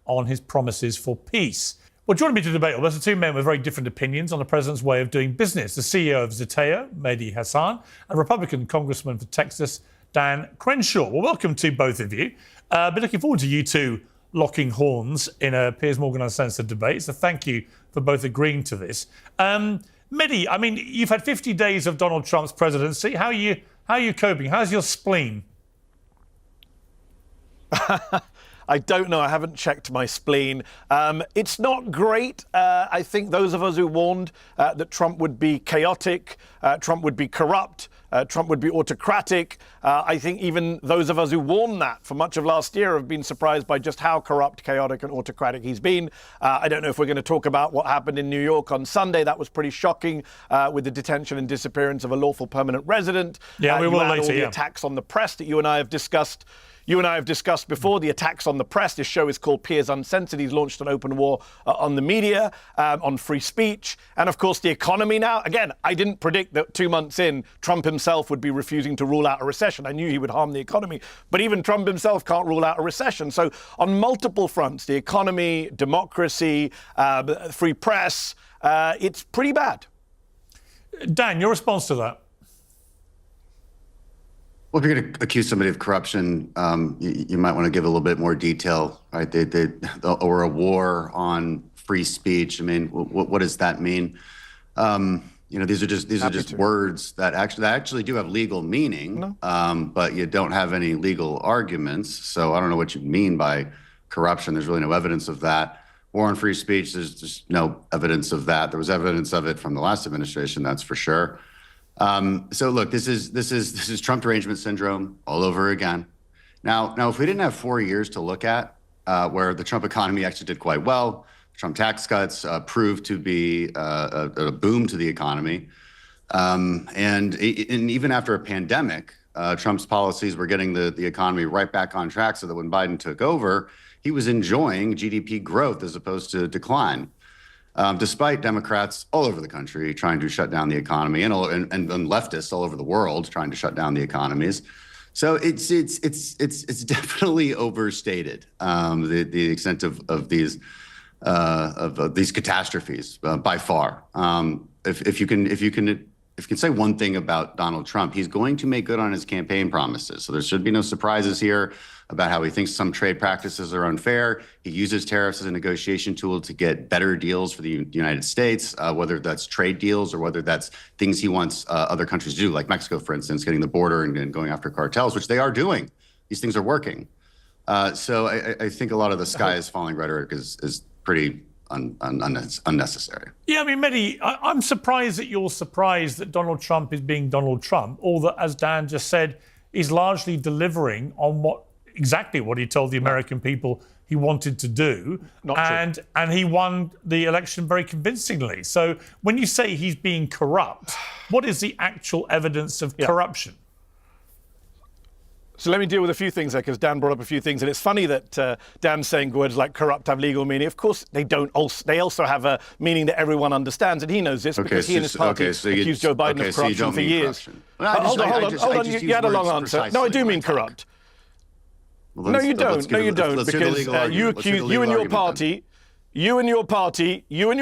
on his promises for peace. Well, joining me to debate all this are two men with very different opinions on the president's way of doing business. The CEO of Disarray, Mehdi Hasan, and Republican Congressman for Texas, Dan Crenshaw. Well, welcome to both of you. Been looking forward to you two locking horns in a Piers Morgan Uncensored debate, so thank you for both agreeing to this. Mehdi, I mean, you've had 50 days of Donald Trump's presidency. How are you coping? How's your spleen? I don't know. I haven't checked my spleen. It's not great. I think those of us who warned that Trump would be chaotic, Trump would be corrupt, Trump would be autocratic. I think even those of us who warned that for much of last year have been surprised by just how corrupt, chaotic and autocratic he's been. I don't know if we're going to talk about what happened in New York on Sunday. That was pretty shocking with the detention and disappearance of a lawful permanent resident. Yeah, we will later, all the attacks on the press that you and I have discussed. You and I have discussed before the attacks on the press. This show is called Piers Uncensored. He's launched an open war on the media, on free speech, and of course the economy now. Again, I didn't predict that 2 months in, Trump himself would be refusing to rule out a recession. I knew he would harm the economy, but even Trump himself can't rule out a recession. So on multiple fronts, the economy, democracy, free press, it's pretty bad. Dan, your response to that? Well, if you're going to accuse somebody of corruption, you might want to give a little bit more detail, right? Or a war on free speech. I mean, what does that mean? These are just words that actually do have legal meaning, but you don't have any legal arguments. So I don't know what you mean by corruption. There's really no evidence of that. War on free speech, there's just no evidence of that. There was evidence of it from the last administration, that's for sure. So look, this is Trump derangement syndrome all over again. Now, if we didn't have 4 years to look at, where the Trump economy actually did quite well, Trump tax cuts proved to be a boom to the economy, and even after a pandemic, Trump's policies were getting the economy right back on track, so that when Biden took over, he was enjoying GDP growth as opposed to decline. Despite Democrats all over the country trying to shut down the economy and leftists all over the world trying to shut down the economies. So it's definitely overstated, the extent of these catastrophes by far. If you can say one thing about Donald Trump, he's going to make good on his campaign promises. So there should be no surprises here about how he thinks some trade practices are unfair. He uses tariffs as a negotiation tool to get better deals for the United States, whether that's trade deals or whether that's things he wants other countries to do, like Mexico, for instance, getting the border and going after cartels, which they are doing. These things are working. So I think a lot of the sky is falling rhetoric is pretty unnecessary. Yeah, I mean, Mehdi, I'm surprised that you're surprised that Donald Trump is being Donald Trump, or that, as Dan just said, is largely delivering on exactly what he told the American people he wanted to do. And he won the election very convincingly. So when you say he's being corrupt, what is the actual evidence of corruption? So let me deal with a few things there, because Dan brought up a few things. And it's funny that Dan's saying words like corrupt have legal meaning. Of course, they don't. They also have a meaning that everyone understands. And he knows this because he and his party accused Joe Biden of corruption for years. Hold on. You had a long answer. No, I do mean corrupt. Well, no, you don't. No, you don't. Because you and your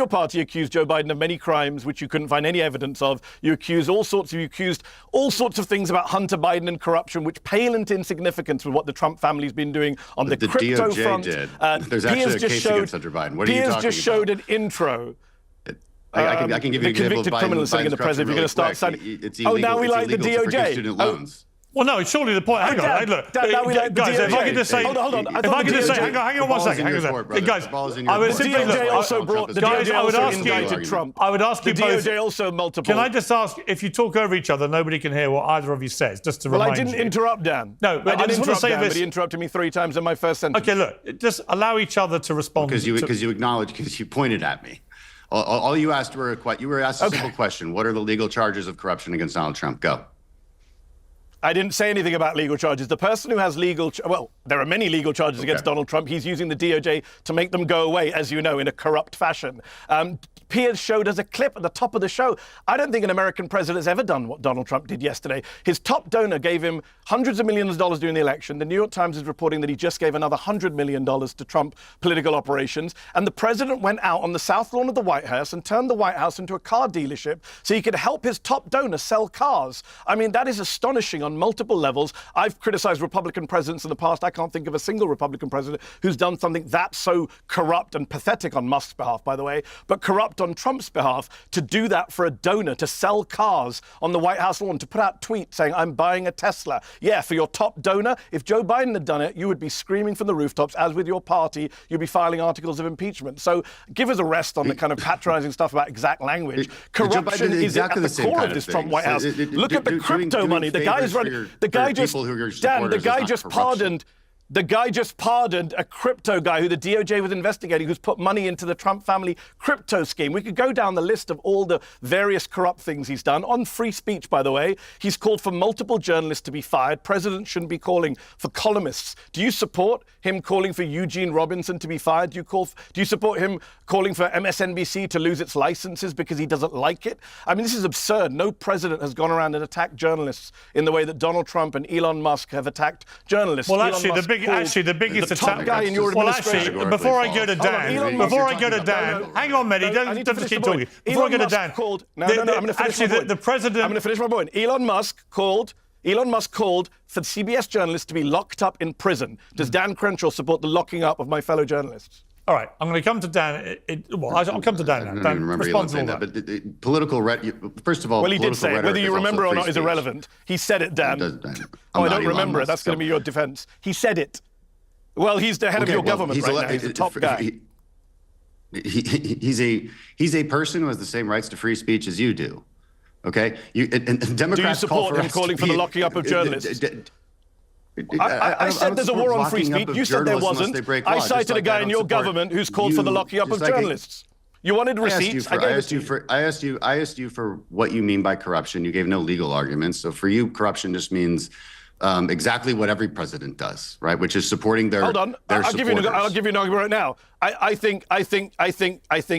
party accused Joe Biden of many crimes which you couldn't find any evidence of. You accused all sorts of things about Hunter Biden and corruption, which pale into insignificance with what the Trump family's been doing on the crypto DOGE front. Did. There's actually a case against Hunter Biden. What are you talking about? Piers just showed an intro. I can give you an example of convicted criminal sitting in the president. If you're going to start signing, now we like the DOJ. Student loans. Well, no, surely the point. Hang on, look, guys. If I could just say, hang on one second. Guys, I would simply DOJ also brought. The DOJ also indicted Trump. I would ask you both. The DOJ also multiple. Can I just ask, if you talk over each other, nobody can hear what either of you says? Just to remind you. Well, I didn't interrupt Dan. No, but I didn't interrupt Dan, but he interrupted me 3 times in my first sentence. Okay, look, just allow each other to respond. Because you acknowledged, because you pointed at me. All you asked a simple question: what are the legal charges of corruption against Donald Trump? Go. I didn't say anything about legal charges. The person who has well, there are many legal charges against Donald Trump. He's using the DOJ to make them go away, as you know, in a corrupt fashion. Piers showed us a clip at the top of the show. I don't think an American president has ever done what Donald Trump did yesterday. His top donor gave him hundreds of millions of dollars during the election. The New York Times is reporting that he just gave another $100 million to Trump political operations. And the president went out on the south lawn of the White House and turned the White House into a car dealership so he could help his top donor sell cars. I mean, that is astonishing on multiple levels. I've criticized Republican presidents in the past. I can't think of a single Republican president who's done something that so corrupt and pathetic on Musk's behalf, by the way, but corrupt on Trump's behalf to do that for a donor, to sell cars on the White House lawn, to put out tweets saying, I'm buying a Tesla. Yeah, for your top donor. If Joe Biden had done it, you would be screaming from the rooftops, as with your party, you'd be filing articles of impeachment. So give us a rest on the kind of patronizing stuff about exact language. Corruption is at the core of this Trump White House. Look at the crypto money. The guy is running. The guy just, Dan, the guy just pardoned. The guy just pardoned a crypto guy who the DOJ was investigating, who's put money into the Trump family crypto scheme. We could go down the list of all the various corrupt things he's done. On free speech, by the way, he's called for multiple journalists to be fired. Presidents shouldn't be calling for columnists. Do you support him calling for Eugene Robinson to be fired? Do you support him calling for MSNBC to lose its licenses because he doesn't like it? I mean, this is absurd. No president has gone around and attacked journalists in the way that Donald Trump and Elon Musk have attacked journalists. Well, actually, the biggest attack. Guy in your administration. Actually, before I go to Dan, hang on, Mehdi, don't just keep talking. Before I go to Dan, I'm going to finish my point. The president. I'm going to finish my point. Elon Musk called for CBS journalists to be locked up in prison. Does Dan Crenshaw support the locking up of my fellow journalists? All right, I'm going to come to Dan. I'll come to Dan now. I don't even remember Elon saying that. But political, first of all, well, he did say it. Whether you remember or not is irrelevant. He said it, Dan. I don't remember it. That's going to be your defense. He said it. Well, he's the head of your government right now. He's the top guy. He's a person who has the same rights to free speech as you do. Okay, and Democrats. Do you support him calling for the locking up of journalists? I said there's a war on free speech. You said there wasn't. I cited a guy in your government who's called for the locking up of journalists. You wanted receipts. I asked you for what you mean by corruption. You gave no legal arguments. So for you, corruption just means exactly what every president does, right? Which is supporting their. Hold on, I'll give you an argument right now. I think,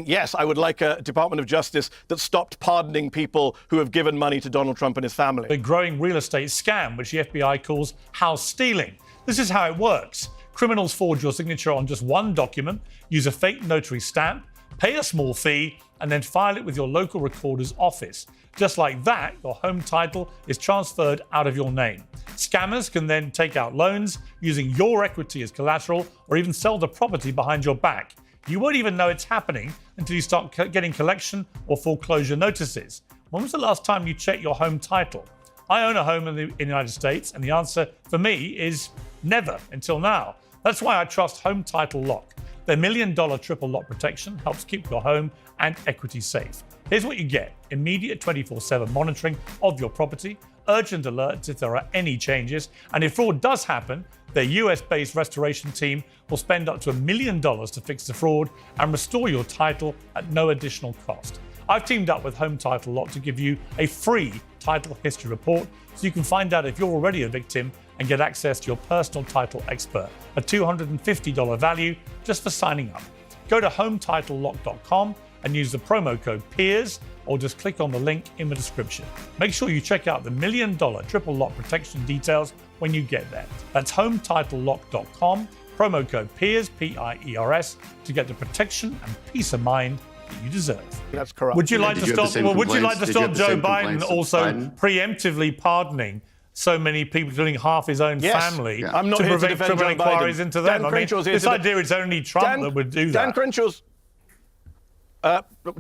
yes, I would like a Department of Justice that stopped pardoning people who have given money to Donald Trump and his family. A growing real estate scam, which the FBI calls house stealing. This is how it works. Criminals forge your signature on just one document, use a fake notary stamp, pay a small fee, and then file it with your local recorder's office. Just like that, your home title is transferred out of your name. Scammers can then take out loans using your equity as collateral or even sell the property behind your back. You won't even know it's happening until you start getting collection or foreclosure notices. When was the last time you checked your home title? I own a home in the United States, and the answer for me is never until now. That's why I trust Home Title Lock. Their $1 million triple lock protection helps keep your home and equity safe. Here's what you get: immediate 24/7 monitoring of your property, urgent alerts if there are any changes, and if fraud does happen, their US-based restoration team will spend up to $1 million to fix the fraud and restore your title at no additional cost. I've teamed up with Home Title Lock to give you a free title history report so you can find out if you're already a victim and get access to your personal title expert, a $250 value just for signing up. Go to HometitleLock.com and use the promo code PEERS, or just click on the link in the description. Make sure you check out the $1 million triple lock protection details when you get there. That's HometitleLock.com, promo code PEERS, P-I-E-R-S, to get the protection and peace of mind that you deserve. That's correct. Would you like to stop? Well, would you like to stop Joe Biden also preemptively pardoning so many people, including half his own family, I'm not to here prevent to criminal Joe inquiries Biden. into them? Dan Crenshaw's this idea it's only Trump that would do that.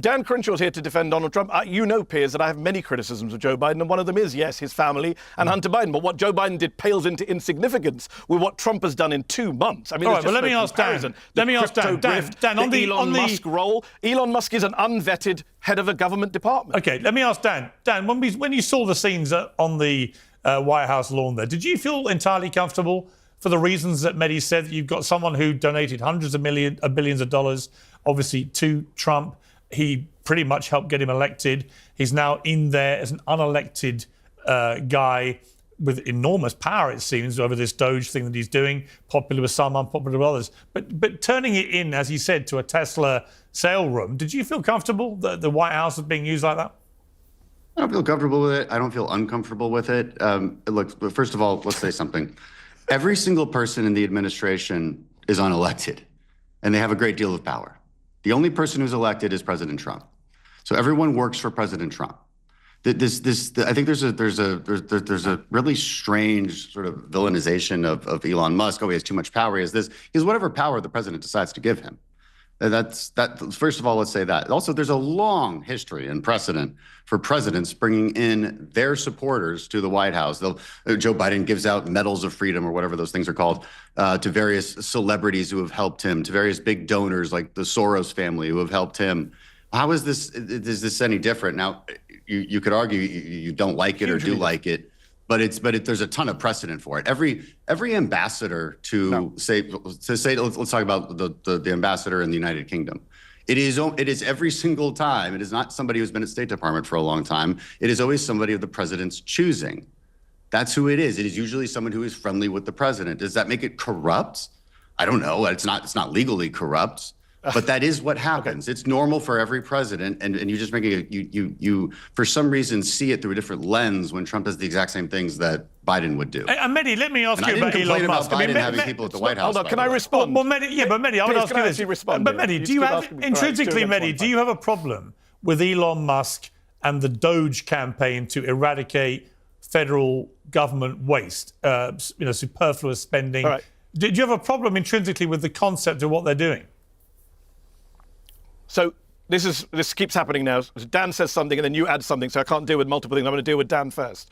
Dan Crenshaw's here to defend Donald Trump. You know, Piers, that I have many criticisms of Joe Biden, and one of them is, yes, his family and Hunter Biden. But what Joe Biden did pales into insignificance with what Trump has done in 2 months. I mean, all right, well, let me ask Dan. Dan, on the Elon Musk role. Elon Musk is an unvetted head of a government department. Okay, let me ask Dan. Dan, when you saw the scenes on the White House lawn there, did you feel entirely comfortable for the reasons that Mehdi said? You've got someone who donated hundreds of billions of dollars, obviously, to Trump. He pretty much helped get him elected. He's now in there as an unelected guy with enormous power, it seems, over this Doge thing that he's doing, popular with some, unpopular with others. But turning it in, as he said, to a Tesla sale room, did you feel comfortable that the White House is being used like that? I don't feel comfortable with it. I don't feel uncomfortable with it. Look, first of all, let's say something. Every single person in the administration is unelected, and they have a great deal of power. The only person who's elected is President Trump. So everyone works for President Trump. I think there's a really strange sort of villainization of Elon Musk. Oh, he has too much power. He has this. He has whatever power the president decides to give him. First of all, let's say that. Also, there's a long history and precedent for presidents bringing in their supporters to the White House. Joe Biden gives out medals of freedom or whatever those things are called to various celebrities who have helped him, to various big donors like the Soros family who have helped him. How is this any different? Now, you could argue you don't like it or do like it, but there's a ton of precedent for it. Every ambassador let's talk about the ambassador in the United Kingdom. It is every single time. It is not somebody who's been at State Department for a long time. It is always somebody of the president's choosing. That's who it is. It is usually someone who is friendly with the president. Does that make it corrupt? I don't know. It's not legally corrupt. But that is what happens. Okay. It's normal for every president, and you just making you for some reason see it through a different lens when Trump does the exact same things that Biden would do. And Mehdi, let me ask you about Elon Musk. Biden having people at the White House. Hold on, can I respond? Well, Mehdi, I would ask you this. Respond but Mehdi, do you have intrinsically, Mehdi, do you have a problem with Elon Musk and the DOGE campaign to eradicate federal government waste, superfluous spending? Right. Do you have a problem intrinsically with the concept of what they're doing? So this keeps happening now. Dan says something and then you add something, so I can't deal with multiple things. I'm going to deal with Dan first.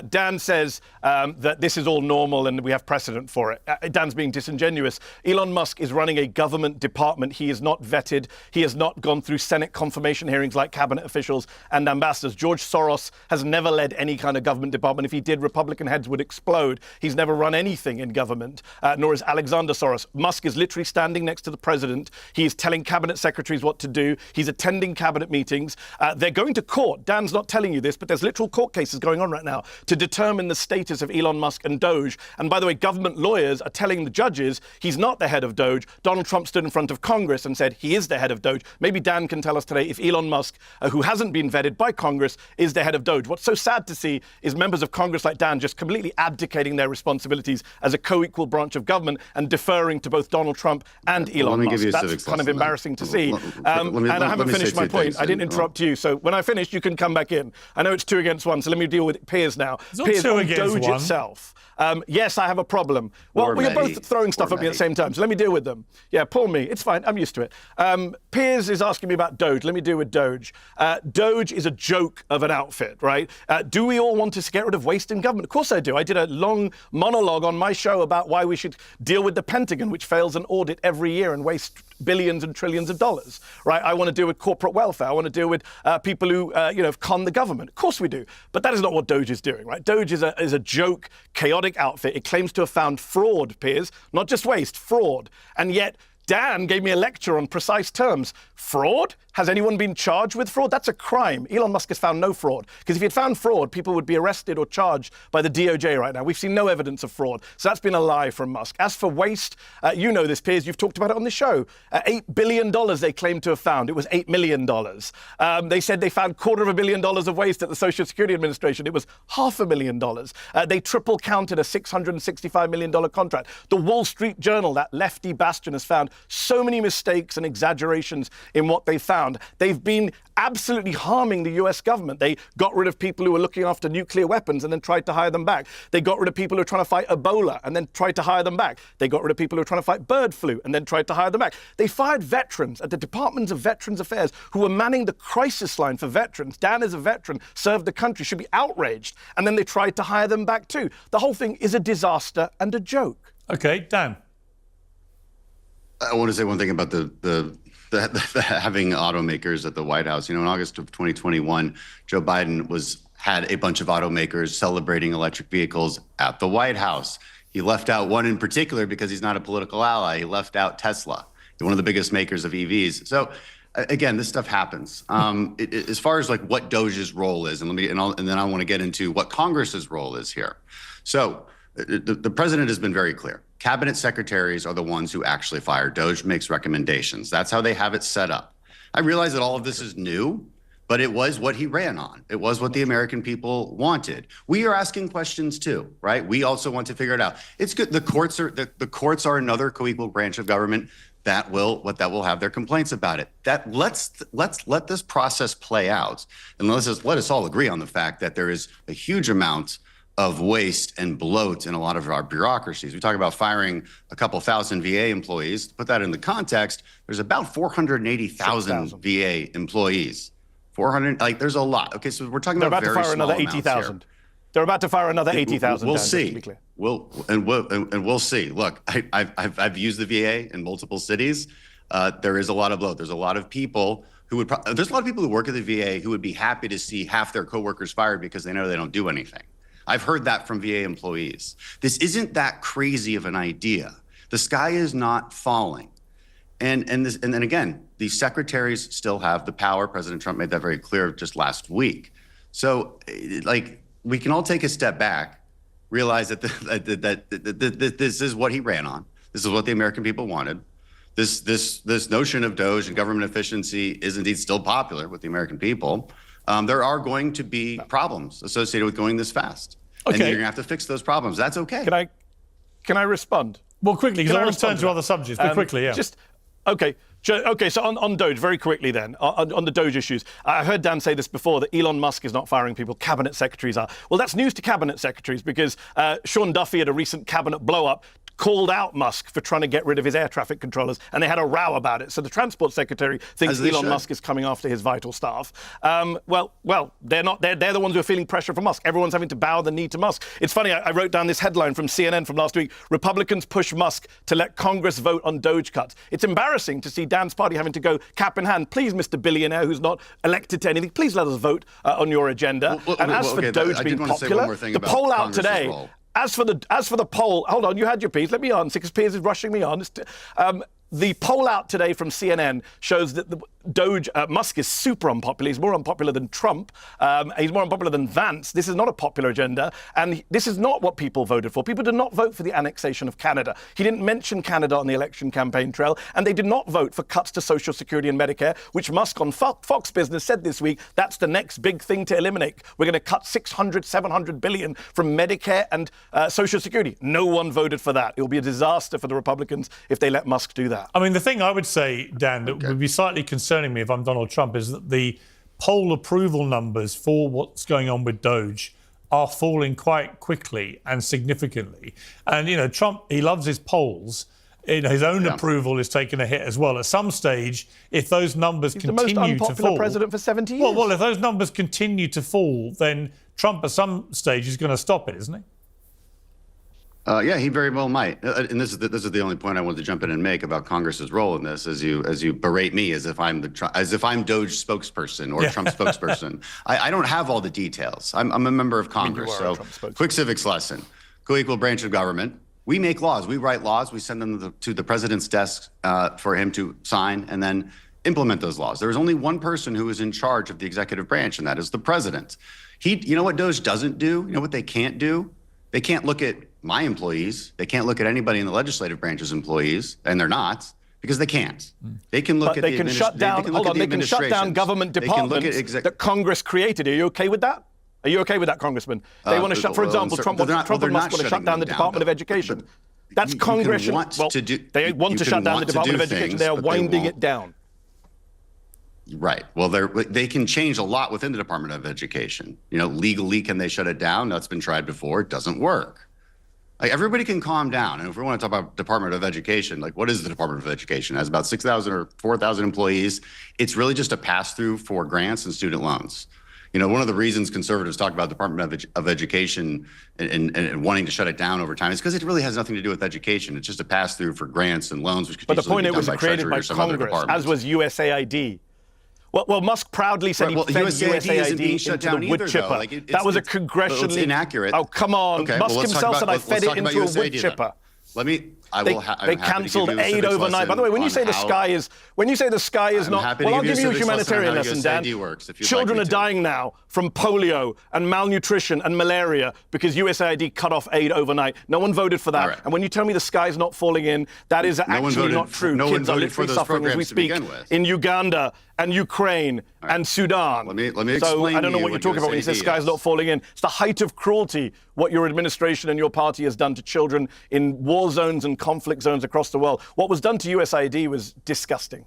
Dan says that this is all normal and we have precedent for it. Dan's being disingenuous. Elon Musk is running a government department. He is not vetted. He has not gone through Senate confirmation hearings like cabinet officials and ambassadors. George Soros has never led any kind of government department. If he did, Republican heads would explode. He's never run anything in government, nor is Alexander Soros. Musk is literally standing next to the president. He is telling cabinet secretaries what to do. He's attending cabinet meetings. They're going to court. Dan's not telling you this, but there's literal court cases going on right now to determine the status of Elon Musk and Doge. And by the way, government lawyers are telling the judges he's not the head of Doge. Donald Trump stood in front of Congress and said he is the head of Doge. Maybe Dan can tell us today if Elon Musk, who hasn't been vetted by Congress, is the head of Doge. What's so sad to see is members of Congress like Dan just completely abdicating their responsibilities as a co-equal branch of government and deferring to both Donald Trump and Elon Musk. That's kind of embarrassing to see. And I haven't finished my point. I didn't interrupt you. So when I finish, you can come back in. I know it's 2 against 1, so let me deal with Piers now. Piers, on Doge itself. Yes, I have a problem. Well, you're both throwing stuff at me at the same time, so let me deal with them. Yeah, poor me. It's fine. I'm used to it. Piers is asking me about Doge. Let me deal with Doge. Doge is a joke of an outfit, right? Do we all want to get rid of waste in government? Of course I do. I did a long monologue on my show about why we should deal with the Pentagon, which fails an audit every year and wastes billions and trillions of dollars, right? I want to deal with corporate welfare. I want to deal with people who, con the government. Of course we do. But that is not what Doge is doing, right? Doge is a joke, chaotic outfit. It claims to have found fraud, Piers, not just waste, fraud. And yet Dan gave me a lecture on precise terms. Fraud? Has anyone been charged with fraud? That's a crime. Elon Musk has found no fraud. Because if he had found fraud, people would be arrested or charged by the DOJ right now. We've seen no evidence of fraud. So that's been a lie from Musk. As for waste, you know this, Piers. You've talked about it on the show. $8 billion they claimed to have found. It was $8 million. They said they found $250 million of waste at the Social Security Administration. It was $500,000. They triple counted a $665 million contract. The Wall Street Journal, that lefty bastion, has found so many mistakes and exaggerations in what they found. They've been absolutely harming the US government. They got rid of people who were looking after nuclear weapons and then tried to hire them back. They got rid of people who were trying to fight Ebola and then tried to hire them back. They got rid of people who were trying to fight bird flu and then tried to hire them back. They fired veterans at the Department of Veterans Affairs who were manning the crisis line for veterans. Dan is a veteran, served the country, should be outraged. And then they tried to hire them back too. The whole thing is a disaster and a joke. Okay, Dan. I want to say one thing about the having automakers at the White House. In August of 2021, Joe Biden had a bunch of automakers celebrating electric vehicles at the White House. He left out one in particular because he's not a political ally. He left out Tesla, one of the biggest makers of EVs. So again, this stuff happens. As far as like what Doge's role is, and then I want to get into what Congress's role is here. So the president has been very clear. Cabinet secretaries are the ones who actually fire. Doge makes recommendations. That's how they have it set up. I realize that all of this is new, but it was what he ran on. It was what the American people wanted. We are asking questions too, right? We also want to figure it out. It's good. The courts are another co-equal branch of government that will have their complaints about it. Let's let this process play out, and let us all agree on the fact that there is a huge amount of waste and bloat in a lot of our bureaucracies. We talk about firing a couple thousand VA employees. To put that in the context, there's about 480,000 VA employees. 400, like there's a lot. Okay, so we're talking about very small amounts here. They're about to fire another 80,000. We'll see. We'll see. Look, I've used the VA in multiple cities. There is a lot of bloat. There's a lot of people who would. There's a lot of people who work at the VA who would be happy to see half their coworkers fired because they know they don't do anything. I've heard that from VA employees. This isn't that crazy of an idea. The sky is not falling. And then again, these secretaries still have the power. President Trump made that very clear just last week. So like we can all take a step back, realize that this is what he ran on. This is what the American people wanted. This notion of Doge and government efficiency is indeed still popular with the American people. There are going to be problems associated with going this fast. Okay. And you're going to have to fix those problems. That's okay. Can I respond? Well, quickly, because I want to turn to other subjects, but quickly, yeah. Okay, so on Doge, very quickly then, on the Doge issues. I heard Dan say this before, that Elon Musk is not firing people, cabinet secretaries are. Well, that's news to cabinet secretaries because Sean Duffy at a recent cabinet blow-up called out Musk for trying to get rid of his air traffic controllers, and they had a row about it. So the transport secretary thinks Elon Musk is coming after his vital staff. Well, they're not. They're the ones who are feeling pressure from Musk. Everyone's having to bow the knee to Musk. It's funny. I wrote down this headline from CNN from last week: Republicans push Musk to let Congress vote on Doge cuts. It's embarrassing to see Dan's party having to go cap in hand. Please, Mr. Billionaire, who's not elected to anything, please let us vote on your agenda. And as for Doge being popular, the poll out today. As for the poll, hold on, you had your piece. Let me answer because Piers is rushing me on. The poll out today from CNN shows that the Musk is super unpopular. He's more unpopular than Trump. He's more unpopular than Vance. This is not a popular agenda. And this is not what people voted for. People did not vote for the annexation of Canada. He didn't mention Canada on the election campaign trail. And they did not vote for cuts to Social Security and Medicare, which Musk on Fox Business said this week, that's the next big thing to eliminate. We're going to cut 600, 700 billion from Medicare and Social Security. No one voted for that. It will be a disaster for the Republicans if they let Musk do that. I mean, the thing I would say, Dan, that would be slightly concerning me if I'm Donald Trump is that the poll approval numbers for what's going on with Doge are falling quite quickly and significantly. And, you know, Trump, he loves his polls. His own approval is taking a hit as well. At some stage, if those numbers continue to fall... He's the most unpopular president for 70 years. Well, if those numbers continue to fall, then Trump at some stage is going to stop it, isn't he? Yeah, he very well might. And this is the only point I wanted to jump in and make about Congress's role in this, as you berate me as if I'm Doge spokesperson or Trump spokesperson. I don't have all the details. I'm a member of Congress, so quick civics lesson: co-equal branch of government. We make laws. We write laws. We send them to the president's desk for him to sign and then implement those laws. There is only one person who is in charge of the executive branch, and that is the president. You know what Doge doesn't do? You know what they can't do? They can't look at my employees. They can't look at anybody in the legislative branch's employees, and they're not, because they can't. They can look at they can shut down. Hold on, they can shut down government departments that Congress created. Are you okay with that? Are you okay with that, Congressman? They want to shut, for example, Trump and Musk want to shut down the Department of Education. That's Congress. Well, they want to shut down the Department of Education. They are winding it down. Right. Well, they can change a lot within the Department of Education. You know, legally, can they shut it down? That's been tried before. It doesn't work. Like, everybody can calm down. And if we want to talk about Department of Education, like, what is the Department of Education? It has about 6,000 or 4,000 employees. It's really just a pass-through for grants and student loans. You know, one of the reasons conservatives talk about Department of Education and wanting to shut it down over time is because it really has nothing to do with education. It's just a pass-through for grants and loans, which could But the point, it was created by Congress, as was USAID. Well, Musk proudly said he fed USAID into the wood chipper. That was a congressionally... Well, it's inaccurate. Oh, come on. Okay, Musk himself said I fed it into a wood chipper. They cancelled aid overnight. By the way, when you say the sky is not, well, I'll give you a humanitarian lesson, Dan. Children are dying now from polio and malnutrition and malaria because USAID cut off aid overnight. No one voted for that. Right. And when you tell me the sky's not falling in, that is actually not true. Kids are literally suffering as we speak in Uganda and Ukraine and Sudan. Let me explain. So I don't know what you're talking about when you say sky's not falling in. It's the height of cruelty what your administration and your party has done to children in war zones and conflict zones across the world. What was done to USAID was disgusting.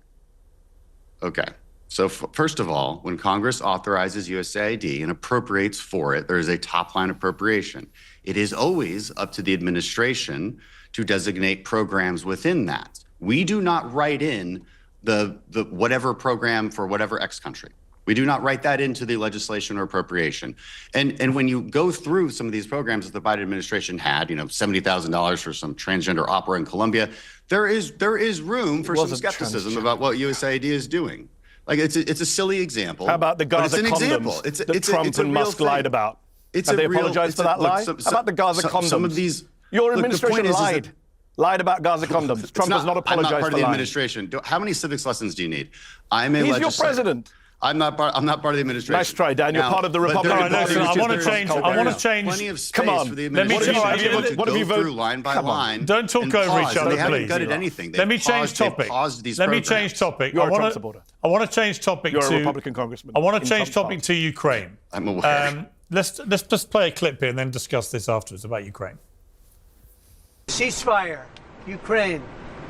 Okay. So first of all, when Congress authorizes USAID and appropriates for it, there is a top-line appropriation. It is always up to the administration to designate programs within that. We do not write in the whatever program for whatever X country. We do not write that into the legislation or appropriation. And when you go through some of these programs that the Biden administration had, $70,000 for some transgender opera in Colombia, there is room for some skepticism about what USAID is doing. Like it's a silly example. How about the Gaza condoms that Trump and Musk lied about? Have they apologized for that lie? How about the Gaza condoms? Some of these. Your administration lied about Gaza condoms. Trump has not apologized for lying. I'm not part of the administration. How many civics lessons do you need? I'm a He's legislator. your president. I'm not part of the administration. Nice try, Dan. You're part of the Republican Party. I want to change. Plenty of space for the administration to go through line by line. Don't talk over each other, please. They haven't gutted anything. Let me change topic. Let me change topic. You're a Trump supporter. I want to change topic. You're a Republican congressman. I want to change topic to Ukraine. I'm aware. Let's just play a clip here and then discuss this afterwards about Ukraine. Ceasefire, Ukraine,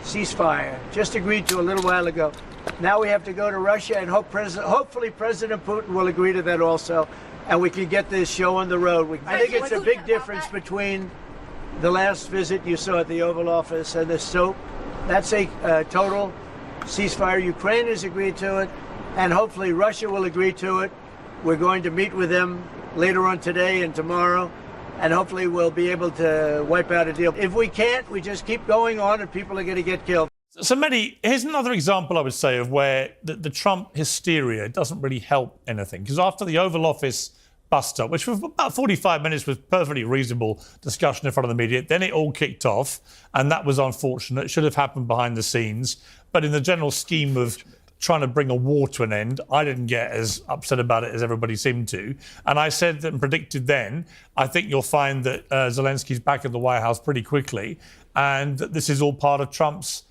ceasefire. Just agreed to a little while ago. Now we have to go to Russia and hopefully President Putin will agree to that also, and we can get this show on the road. I think it's a big difference between the last visit you saw at the Oval Office and this. So that's a total ceasefire. Ukraine has agreed to it, and hopefully Russia will agree to it. We're going to meet with them later on today and tomorrow, and hopefully we'll be able to wipe out a deal. If we can't, we just keep going on and people are going to get killed. So, Mehdi, here's another example, I would say, of where the Trump hysteria doesn't really help anything. Because after the Oval Office bust-up, which for about 45 minutes was perfectly reasonable discussion in front of the media, then it all kicked off, and that was unfortunate. It should have happened behind the scenes. But in the general scheme of trying to bring a war to an end, I didn't get as upset about it as everybody seemed to. And I said and predicted then, I think you'll find that Zelensky's back at the White House pretty quickly, and that this is all part of Trump's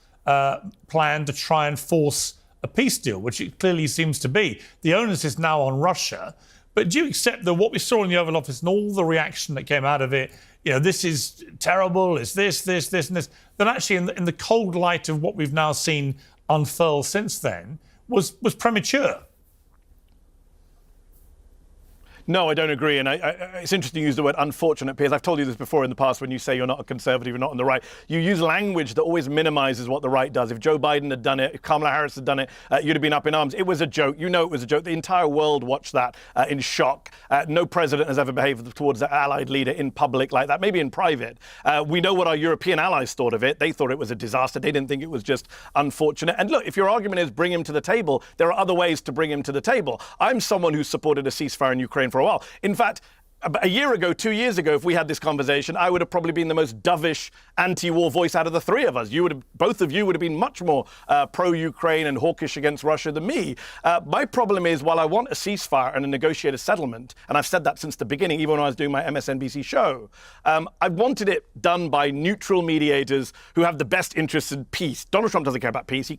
plan to try and force a peace deal, which it clearly seems to be. The onus is now on Russia. But do you accept that what we saw in the Oval Office and all the reaction that came out of it, this is terrible, it's this, and this, that actually in the cold light of what we've now seen unfurl since then was premature? No, I don't agree. And it's interesting you use the word unfortunate, Piers. I've told you this before in the past when you say you're not a conservative, you're not on the right. You use language that always minimizes what the right does. If Joe Biden had done it, if Kamala Harris had done it, you'd have been up in arms. It was a joke. You know it was a joke. The entire world watched that in shock. No president has ever behaved towards an allied leader in public like that, maybe in private. We know what our European allies thought of it. They thought it was a disaster. They didn't think it was just unfortunate. And look, if your argument is bring him to the table, there are other ways to bring him to the table. I'm someone who supported a ceasefire in Ukraine for a while. In fact, a year ago, 2 years ago, if we had this conversation, I would have probably been the most dovish anti-war voice out of the three of us. Both of you would have been much more pro-Ukraine and hawkish against Russia than me. My problem is, while I want a ceasefire and a negotiated settlement, and I've said that since the beginning, even when I was doing my MSNBC show, I wanted it done by neutral mediators who have the best interests in peace. Donald Trump doesn't care about peace. He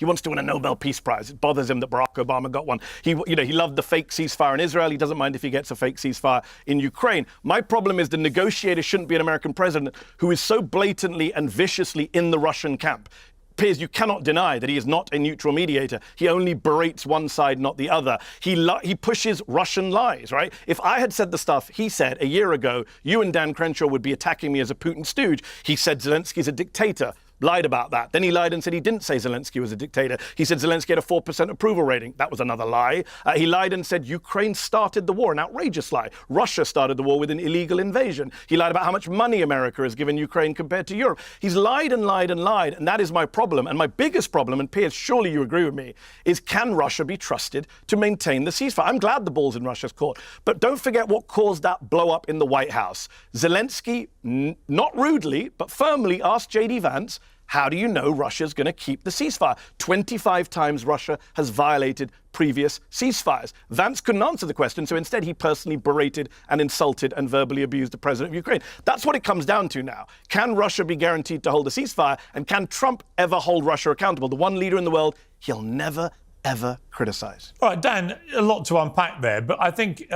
wants to win a Nobel Peace Prize. It bothers him that Barack Obama got one. He loved the fake ceasefire in Israel. He doesn't mind if he gets a fake ceasefire in Ukraine. My problem is the negotiator shouldn't be an American president who is so blatantly and viciously in the Russian camp. Piers, you cannot deny that he is not a neutral mediator. He only berates one side, not the other. He pushes Russian lies, right? If I had said the stuff he said a year ago, you and Dan Crenshaw would be attacking me as a Putin stooge. He said Zelensky's a dictator. lied about that. Then he lied and said he didn't say Zelensky was a dictator. He said Zelensky had a 4% approval rating. That was another lie. He lied and said Ukraine started the war, an outrageous lie. Russia started the war with an illegal invasion. He lied about how much money America has given Ukraine compared to Europe. He's lied and lied and lied, and that is my problem. And my biggest problem, and Piers, surely you agree with me, is can Russia be trusted to maintain the ceasefire? I'm glad the ball's in Russia's court, but don't forget what caused that blow up in the White House. Zelensky, not rudely, but firmly asked J.D. Vance, how do you know Russia's going to keep the ceasefire? 25 times Russia has violated previous ceasefires. Vance couldn't answer the question, so instead he personally berated and insulted and verbally abused the president of Ukraine. That's what it comes down to now. Can Russia be guaranteed to hold a ceasefire? And can Trump ever hold Russia accountable? The one leader in the world he'll never, ever criticize. All right, Dan, a lot to unpack there, but I think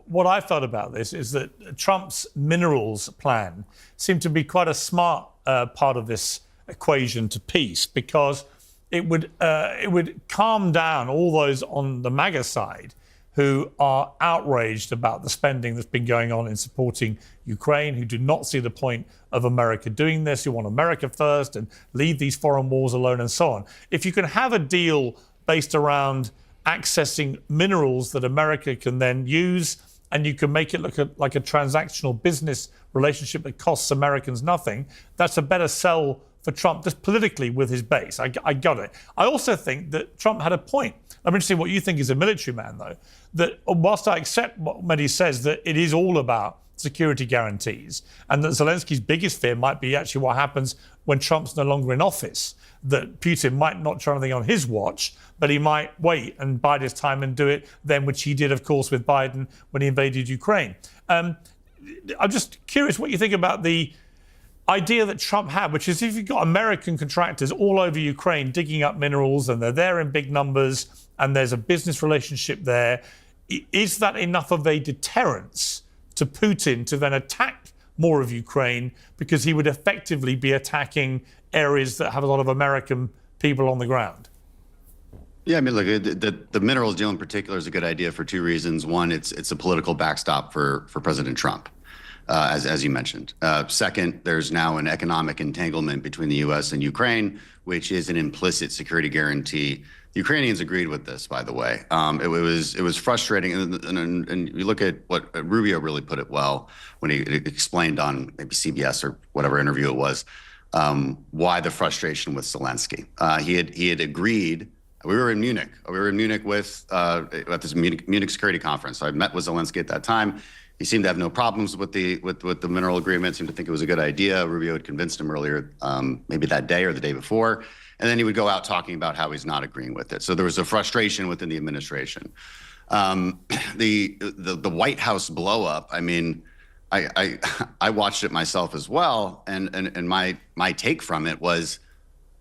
what I felt about this is that Trump's minerals plan seemed to be quite a smart part of this equation to peace, because it would calm down all those on the MAGA side who are outraged about the spending that's been going on in supporting Ukraine, who do not see the point of America doing this, who want America first and leave these foreign wars alone and so on. If you can have a deal based around accessing minerals that America can then use, and you can make it look like a transactional business relationship that costs Americans nothing, that's a better sell for Trump just politically with his base. I got it. I also think that Trump had a point. I'm interested in what you think as a military man, though, that whilst I accept what Mehdi says, that it is all about security guarantees, and that Zelensky's biggest fear might be actually what happens when Trump's no longer in office, that Putin might not try anything on his watch, but he might wait and bide his time and do it then, which he did, of course, with Biden when he invaded Ukraine. I'm just curious what you think about the idea that Trump had, which is if you've got American contractors all over Ukraine digging up minerals and they're there in big numbers and there's a business relationship there, is that enough of a deterrence to Putin to then attack more of Ukraine, because he would effectively be attacking areas that have a lot of American people on the ground? Yeah, I mean, look, the minerals deal in particular is a good idea for two reasons. One, it's a political backstop for President Trump, as you mentioned. Second, there's now an economic entanglement between the U.S. and Ukraine, which is an implicit security guarantee. The Ukrainians agreed with this, by the way. It was frustrating, and you look at what Rubio really put it well when he explained on maybe CBS or whatever interview it was, why the frustration with Zelensky. He had agreed. We were in Munich. We were in Munich at this Munich Security Conference. I met with Zelensky at that time. He seemed to have no problems with the mineral agreement. Seemed to think it was a good idea. Rubio had convinced him earlier, maybe that day or the day before. And then he would go out talking about how he's not agreeing with it. So there was a frustration within the administration. The White House blow up, I mean, I watched it myself as well. And my take from it was,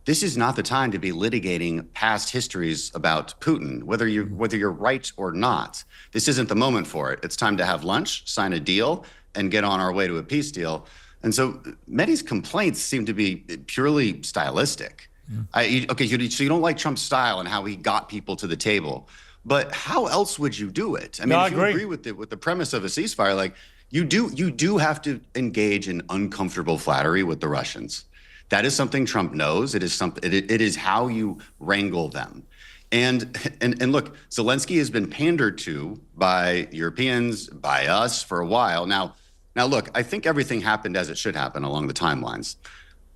this is not the time to be litigating past histories about Putin, whether you're right or not. This isn't the moment for it. It's time to have lunch, sign a deal, and get on our way to a peace deal. And so Mehdi's complaints seem to be purely stylistic. Okay, so you don't like Trump's style and how he got people to the table, but how else would you do it? I mean, if you agree with the premise of a ceasefire, like you do have to engage in uncomfortable flattery with the Russians. That is something Trump knows. It is something. It is how you wrangle them. And look, Zelensky has been pandered to by Europeans, by us for a while now. Now look, I think everything happened as it should happen along the timelines.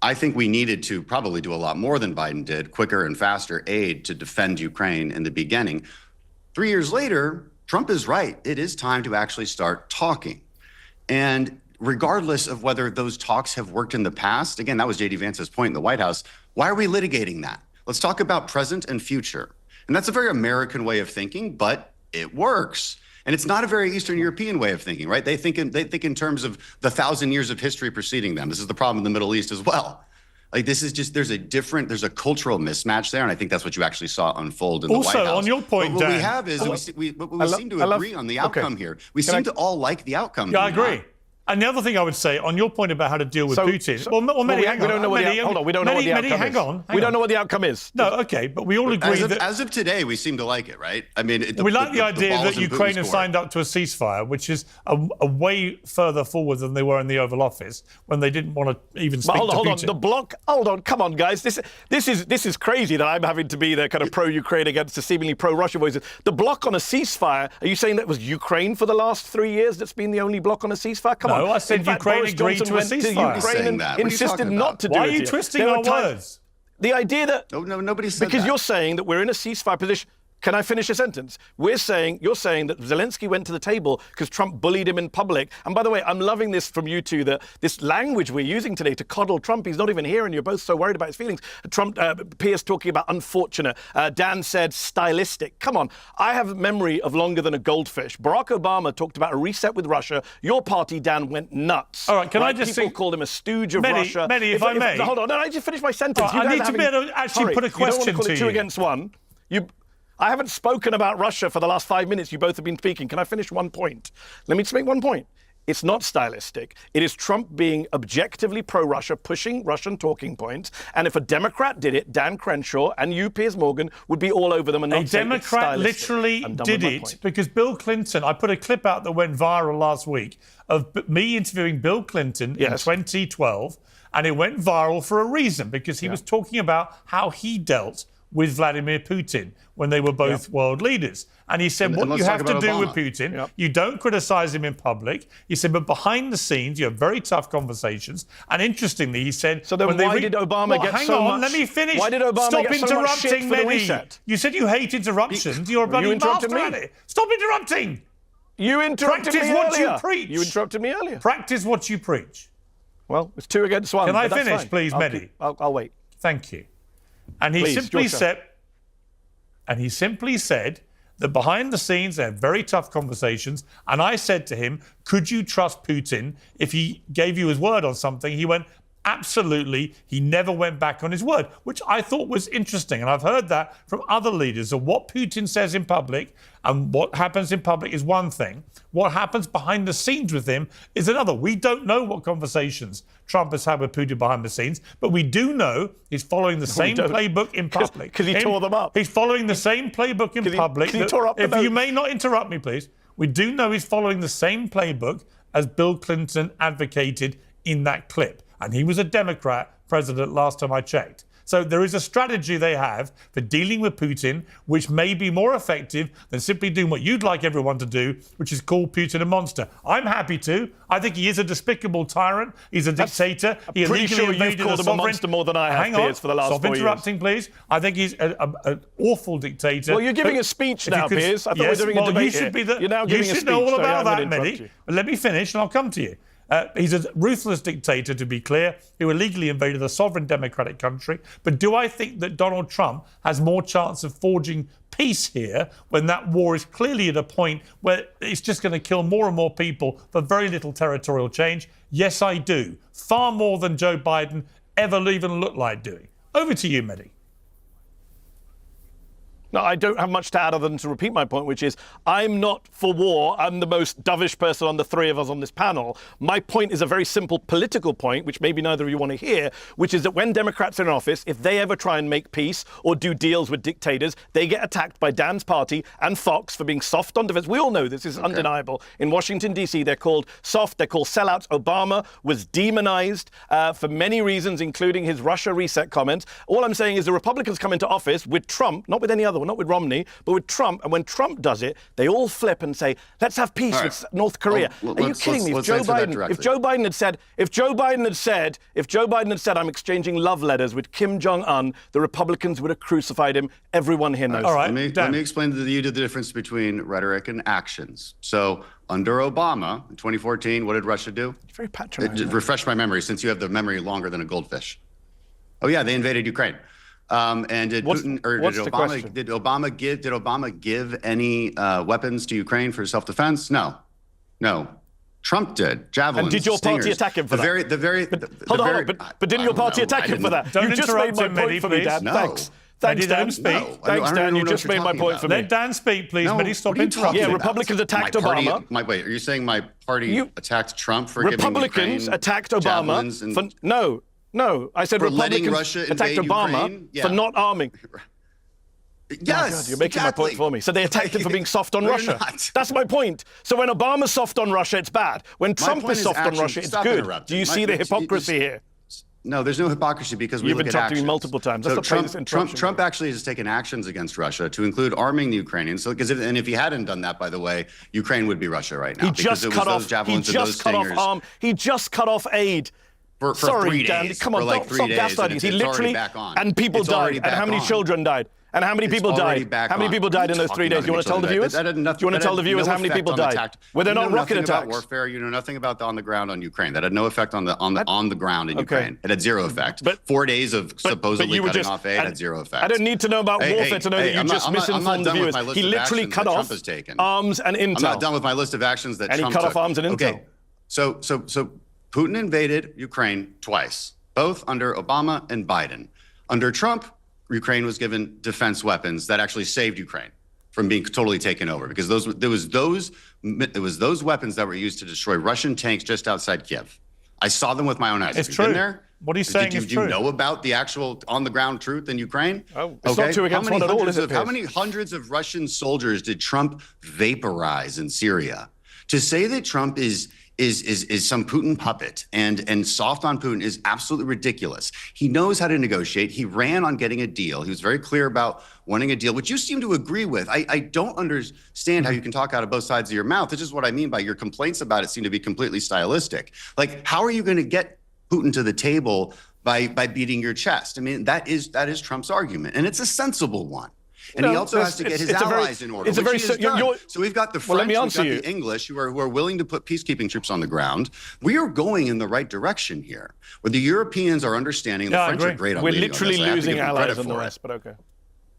I think we needed to probably do a lot more than Biden did, quicker and faster aid to defend Ukraine in the beginning. 3 years later, Trump is right. It is time to actually start talking. And regardless of whether those talks have worked in the past, again, that was J.D. Vance's point in the White House, why are we litigating that? Let's talk about present and future. And that's a very American way of thinking, but it works. And it's not a very Eastern European way of thinking, right? They think in terms of the 1,000 years of history preceding them. This is the problem in the Middle East as well. Like, this is just, there's a cultural mismatch there, and I think that's what you actually saw unfold in the White House. Also, on your point, but what we have is we seem to agree on the outcome here. We seem to all like the outcome. Yeah, I agree. And the other thing I would say on your point about how to deal with Putin. Mehdi, hang on. Hold on, we don't know what the outcome is. We don't know what the outcome is. No, okay, but we all agree that as of today, we seem to like it, right? I mean, we like the idea that Ukraine has signed up to a ceasefire, which is a way further forward than they were in the Oval Office when they didn't want to even speak to Putin. Hold on, the bloc. Hold on, come on, guys. This is crazy that I'm having to be the kind of pro-Ukraine against the seemingly pro-Russia voices. The bloc on a ceasefire. Are you saying that was Ukraine for the last 3 years that's been the only bloc on a ceasefire? Come on. No, I said Ukraine agreed to a ceasefire. Ukraine and insisted not to do it. Why are you twisting our words? The idea that nobody said because that. you're saying that we're in a ceasefire position. Can I finish a sentence? You're saying that Zelensky went to the table because Trump bullied him in public. And by the way, I'm loving this from you two, that this language we're using today to coddle Trump. He's not even here and you're both so worried about his feelings. Trump, Piers talking about unfortunate. Dan said stylistic. Come on. I have a memory of longer than a goldfish. Barack Obama talked about a reset with Russia. Your party, Dan, went nuts. All right, can I just People called him a stooge of Russia. Mehdi, if I may. Hold on, no, I just finished my sentence. I need to be able to actually put a question you don't want to call to it two against one. I haven't spoken about Russia for the last 5 minutes. You both have been speaking. Can I finish one point? Let me just make one point. It's not stylistic. It is Trump being objectively pro-Russia, pushing Russian talking points. And if a Democrat did it, Dan Crenshaw and you, Piers Morgan, would be all over them and not a Democrat literally did it because Bill Clinton, I put a clip out that went viral last week of me interviewing Bill Clinton in 2012, and it went viral for a reason because he was talking about how he dealt with Vladimir Putin when they were both world leaders. And he said, what you have to do with Putin, you don't criticize him in public. He said, but behind the scenes, you have very tough conversations. And interestingly, he said... So then why did Obama get so much... Hang on, let me finish. Why did Obama get so much shit for the reset? You said you hate interruptions. You're a bloody master at it. Stop interrupting. You interrupted me earlier. Practice what you preach. You interrupted me earlier. Practice what you preach. Well, it's 2 against 1. Can I finish, please, Mehdi? I'll wait. Thank you. And he simply said that behind the scenes they had very tough conversations. And I said to him, could you trust Putin if he gave you his word on something? He went, absolutely. He never went back on his word, which I thought was interesting. And I've heard that from other leaders, of what Putin says in public and what happens in public is one thing. What happens behind the scenes with him is another. We don't know what conversations Trump has had with Putin behind the scenes, but we do know he's following the same playbook in public. Because he tore them up. He's following the same playbook in public. If you may not interrupt me, please. We do know he's following the same playbook as Bill Clinton advocated in that clip. And he was a Democrat president last time I checked. So there is a strategy they have for dealing with Putin, which may be more effective than simply doing what you'd like everyone to do, which is call Putin a monster. I'm happy to. I think he is a despicable tyrant. He's a dictator. I'm pretty sure you've called him a monster more than I have, Piers, for the last 4 years. Stop interrupting, please. I think he's an awful dictator. Well, you're giving a speech now, Piers. I thought we were doing a debate You're now giving a speech. You should know all about that, Mehdi. But let me finish and I'll come to you. He's a ruthless dictator, to be clear, who illegally invaded a sovereign democratic country. But do I think that Donald Trump has more chance of forging peace here when that war is clearly at a point where it's just going to kill more and more people for very little territorial change? Yes, I do. Far more than Joe Biden ever even looked like doing. Over to you, Mehdi. No, I don't have much to add other than to repeat my point, which is I'm not for war. I'm the most dovish person on the three of us on this panel. My point is a very simple political point, which maybe neither of you want to hear, which is that when Democrats are in office, if they ever try and make peace or do deals with dictators, they get attacked by Dan's party and Fox for being soft on defense. We all know this is undeniable. In Washington, D.C., they're called soft. They're called sellouts. Obama was demonized for many reasons, including his Russia reset comments. All I'm saying is the Republicans come into office with Trump, not with any other one, not with Romney, but with Trump. And when Trump does it, they all flip and say, let's have peace with North Korea. Are you kidding me? If Joe Biden had said, I'm exchanging love letters with Kim Jong-un, the Republicans would have crucified him. Everyone here knows. All right, let me explain to you the difference between rhetoric and actions. So under Obama in 2014, what did Russia do? It's very patronizing. Refresh my memory, since you have the memory longer than a goldfish. Oh yeah, they invaded Ukraine. And did Obama give any weapons to Ukraine for self-defense? No. Trump did. Javelins. And did your party attack him for that? Hold on. But didn't your party attack him for that? Don't you just made my point for me, Dad. No. Thanks, Mehdi, let Dan. him speak. No, I Thanks, don't Dan. even You know just what you're made my talking point about. for me. Let Dan speak, please. No, Mehdi, stop what are you talking interrupting. Yeah, about? Republicans attacked My party- Obama. wait, are you saying my party attacked Trump for Republicans giving Ukraine attacked Obama javelins and for no. I said for letting Republicans Russia attacked invade Obama Ukraine? for Yeah. not arming. Yes, God, you're making exactly. my point for me. So they attacked him for being soft on No, you're Russia. not. That's my point. So when Obama's soft on Russia, it's bad. When Trump point is is soft on action. Russia, it's Stop good. interrupting. Do you see the hypocrisy here? No, there's no hypocrisy because we You've look at interrupted me actions. multiple times. Let's So not play this interruption Trump game. actually has taken actions against Russia to include arming the Ukrainians. So, if he hadn't done that, by the way, Ukraine would be Russia right now. He because just it was cut those off. He javelins and those just cut off stingers arm. He just cut off aid. for Sorry, 3 Dan. days. Come on, for like don't 3 stop days, gaslighting. and He it's already literally back on. and people It's already died. And back how many on. children died? And how many It's people already died? back How many on. people died in those 3 days? You want to tell the viewers? That had nothing, Do you want to tell the that had viewers no how many effect people on the died? attack. Were there You not know rocket nothing about attacks? warfare. You know nothing about on the ground on Ukraine. That had no effect on the ground in Ukraine. It had zero effect. But 4 days of supposedly you were cutting just- off aid had zero effect. I don't need to know about warfare to know that you I'm just not- I'm not misinformed the done with viewers. my list He of literally actions cut that off Trump has taken. arms and intel. I'm not done with my list of actions that And he Trump cut off took. arms and intel. Okay, so Putin invaded Ukraine twice, both under Obama and Biden. Under Trump, Ukraine was given defense weapons that actually saved Ukraine from being totally taken over, because it was those weapons that were used to destroy Russian tanks just outside Kiev. I saw them with my own eyes. It's Have you true. been there? What he's saying is Do you true. know about the actual on-the-ground truth in Ukraine? Oh, it's not two against one at all, is it, How Piers? many hundreds of Russian soldiers did Trump vaporize in Syria? To say that Trump is some Putin puppet and soft on Putin is absolutely ridiculous. He knows how to negotiate. He ran on getting a deal. He was very clear about wanting a deal, which you seem to agree with. I don't understand how you can talk out of both sides of your mouth. This is what I mean by your complaints about it seem to be completely stylistic. Like, how are you going to get Putin to the table by beating your chest? I mean, that is Trump's argument, and it's a sensible one. And he also has to get his allies in order, it's a which very he has done. So we've got the Well, let French, me we've answer got you. the English who are willing to put peacekeeping troops on the ground. We are going in the right direction here, where the Europeans are understanding. Yeah, I the French agree. are great on We're leading on literally this. I have to losing give them allies credit and the for it. rest, but okay.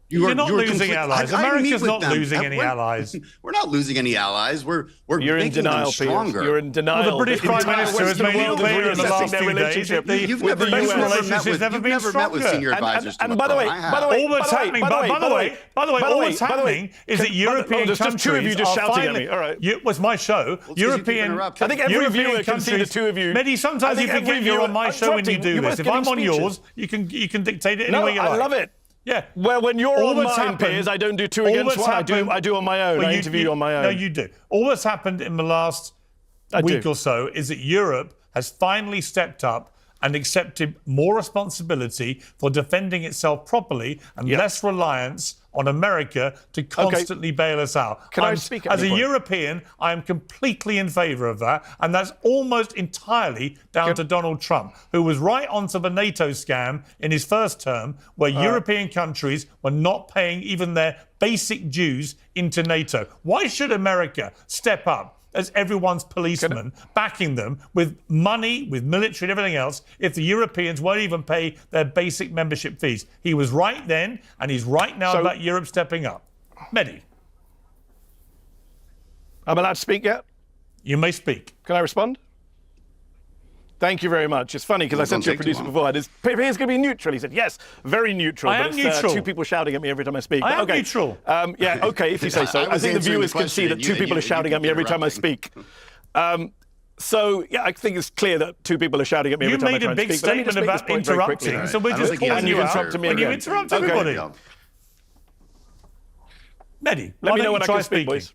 You're not losing allies. America's not losing any allies. We're not losing any allies. We're You're in making denial, them stronger. Piers. You're in denial. Well, the British Prime entire Minister has Western made it world is clear in the reassessing last their few days relationship that You've with never the met US with- relations has you've never been never met with stronger. senior advisors to And by the way, Macron. I by the have. way, All that's happening, by the way, all that's happening is that European there's just two of you countries just are shouting at finally. me. All right. It was my show. you keep European. interrupting. I think every European viewer can see the countries- two of you. Mehdi, I sometimes you think every forget you're on my viewer- show when you do You're both this. If giving I'm on speeches. yours, you can dictate it any No, way you like. I love it. Yeah. Well, when you're All on that's mine, happened- Piers, I don't do two all against that's one. happened- I do on my own. Well, I interview you on my own. No, you do. All that's happened in the last week do. or so is that Europe has finally stepped up and accepted more responsibility for defending itself properly and less reliance on America to constantly bail us out. Can I speak at As any a point? European, I am completely in favour of that, and that's almost entirely down to Donald Trump, who was right onto the NATO scam in his first term, where European countries were not paying even their basic dues into NATO. Why should America step up as everyone's policeman, backing them with money, with military and everything else, if the Europeans won't even pay their basic membership fees? He was right then, and he's right now about Europe stepping up. Mehdi, I'm allowed to speak yet? you may speak. Can I respond? Thank you very much. It's funny because I said to your producer before, Piers going to be neutral. He said, yes, very neutral. I but am it's, neutral. two people shouting at me every time I speak. I But am okay. neutral. Yeah, okay, if you say so. I I was think the answering viewers the can see question that two and people you are shouting keep at me every time I speak. So, yeah, I think it's clear that two people are shouting at me every You time I made try a and big speak. But let me statement just make this about point very quickly. interrupting, so we're I don't just think he calling has you an out interrupted me when you again. interrupt Okay. everybody. Yeah. Mehdi, Let why me know don't when you I try can speak, speaking? boys.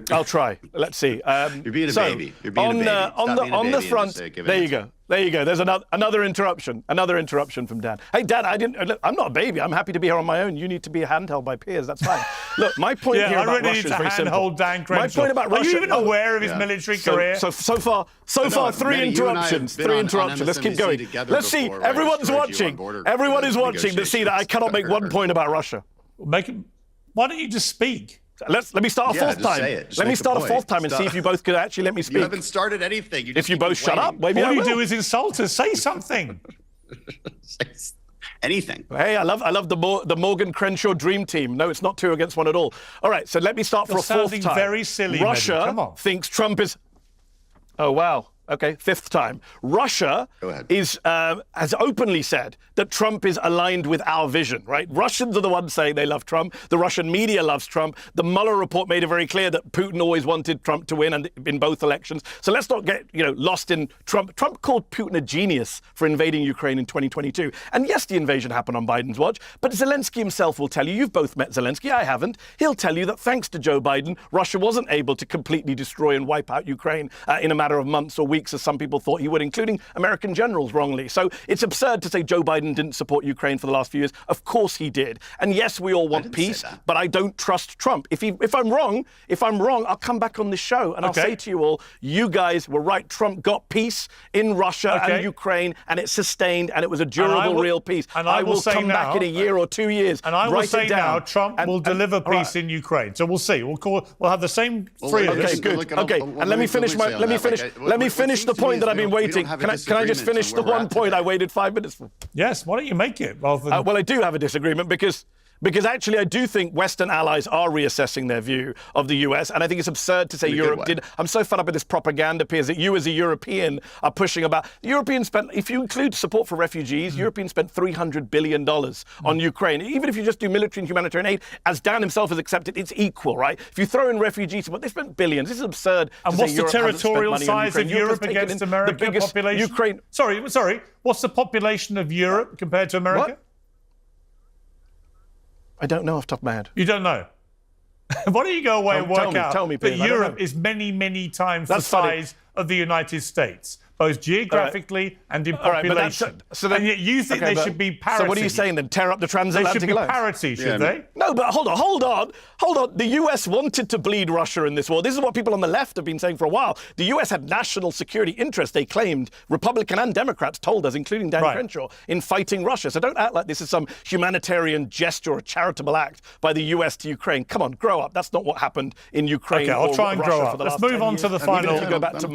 Let's try. Let's see. You're being a baby. You're being a baby. Stop On being a the baby and front. just, give an There you answer. go. There you go. There's another interruption. Another interruption from Dan. Hey, Dan, I'm not a baby. I'm happy to be here on my own. You need to be handheld by Piers. That's fine. Look, my point here I about really Russia need is to very simple. handhold Dan Crenshaw. My point about Russia. Are you even aware of his military career? So far, three Mehdi, you and I have interruptions. been Three on interruptions. Let's keep MSNBC going. together Let's see. before, where I Everyone's destroyed you on watching. border Everyone is watching to see that I cannot make one negotiations. point about Russia. Why don't you just speak? Let me start a Yeah, fourth just time. say it. Just Let me make a start a point. fourth time and see if you both could actually let me speak. You haven't started anything. You just If you keep both shut up, complaining. maybe I All you will. do is insult us. Say something. Anything. Hey, I love the Morgan Crenshaw dream team. No, it's not two against one at all. All right, so let me start for You're a fourth sounding time. very silly, Mehdi. Russia Come on. thinks Trump is. Oh wow. okay, fifth time. Russia has openly said that Trump is aligned with our vision, right? Russians are the ones saying they love Trump. The Russian media loves Trump. The Mueller report made it very clear that Putin always wanted Trump to win and in both elections. So let's not get, lost in Trump. Trump called Putin a genius for invading Ukraine in 2022. And yes, the invasion happened on Biden's watch, but Zelensky himself will tell you, you've both met Zelensky, I haven't, he'll tell you that thanks to Joe Biden, Russia wasn't able to completely destroy and wipe out Ukraine in a matter of months or weeks, as some people thought he would, including American generals wrongly. So it's absurd to say Joe Biden didn't support Ukraine for the last few years. Of course he did. And yes, we all want peace, but I don't trust Trump. If I'm wrong, I'll come back on this show and I'll say to you all, you guys were right. Trump got peace in Russia and Ukraine, and it sustained, and it was a durable, real peace. And I will come back in a year or 2 years. And I will say now, Trump will deliver peace in Ukraine. So we'll see. We'll have the same three of us. Okay, good. And let me finish the point that I've been waiting. Can I just finish the one point I waited 5 minutes for? Yes. Why don't you make it rather than? Well, I do have a disagreement because actually I do think Western allies are reassessing their view of the US, and I think it's absurd to say Europe did. I'm so fed up with this propaganda, Piers, that you as a European are pushing about. The Europeans spent, if you include support for refugees, Europeans spent $300 billion on Ukraine. Even if you just do military and humanitarian aid, as Dan himself has accepted, it's equal, right? If you throw in refugee support, they spent billions. This is absurd. And what's the territorial size of Europe against America? The biggest population? Ukraine. Sorry. What's the population of Europe compared to America? What? I don't know off the top of my head. You don't know? Why don't you go away and work out tell me, that Europe is many, many times the size of the United States, both geographically and in population. And yet you think they should be parity. So what are you saying then? Tear up the transatlantic alliance? They should be parity, should they? No, but hold on. The US wanted to bleed Russia in this war. This is what people on the left have been saying for a while. The US had national security interests, they claimed, Republican and Democrats told us, including Dan Crenshaw, in fighting Russia. So don't act like this is some humanitarian gesture or charitable act by the US to Ukraine. Come on, grow up. That's not what happened in Ukraine. Okay, I'll try and grow up. Let's move on to the final.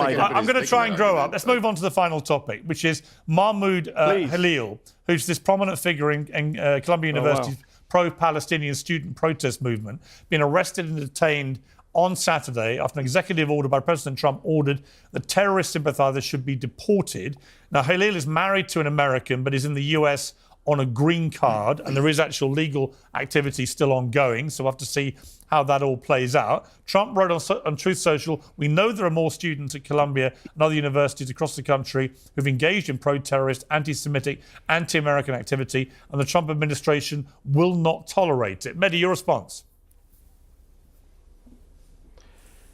I'm going to try and grow up. Let's move on to the final topic, which is Mahmoud Halil, who's this prominent figure in Columbia University's pro-Palestinian student protest movement, been arrested and detained on Saturday after an executive order by President Trump ordered that terrorist sympathizers should be deported. Now, Halil is married to an American, but is in the US on a green card, and there is actual legal activity still ongoing, so we'll have to see how that all plays out. Trump wrote on Truth Social, "We know there are more students at Columbia and other universities across the country who've engaged in pro-terrorist, anti-Semitic, anti-American activity, and the Trump administration will not tolerate it." Mehdi, your response?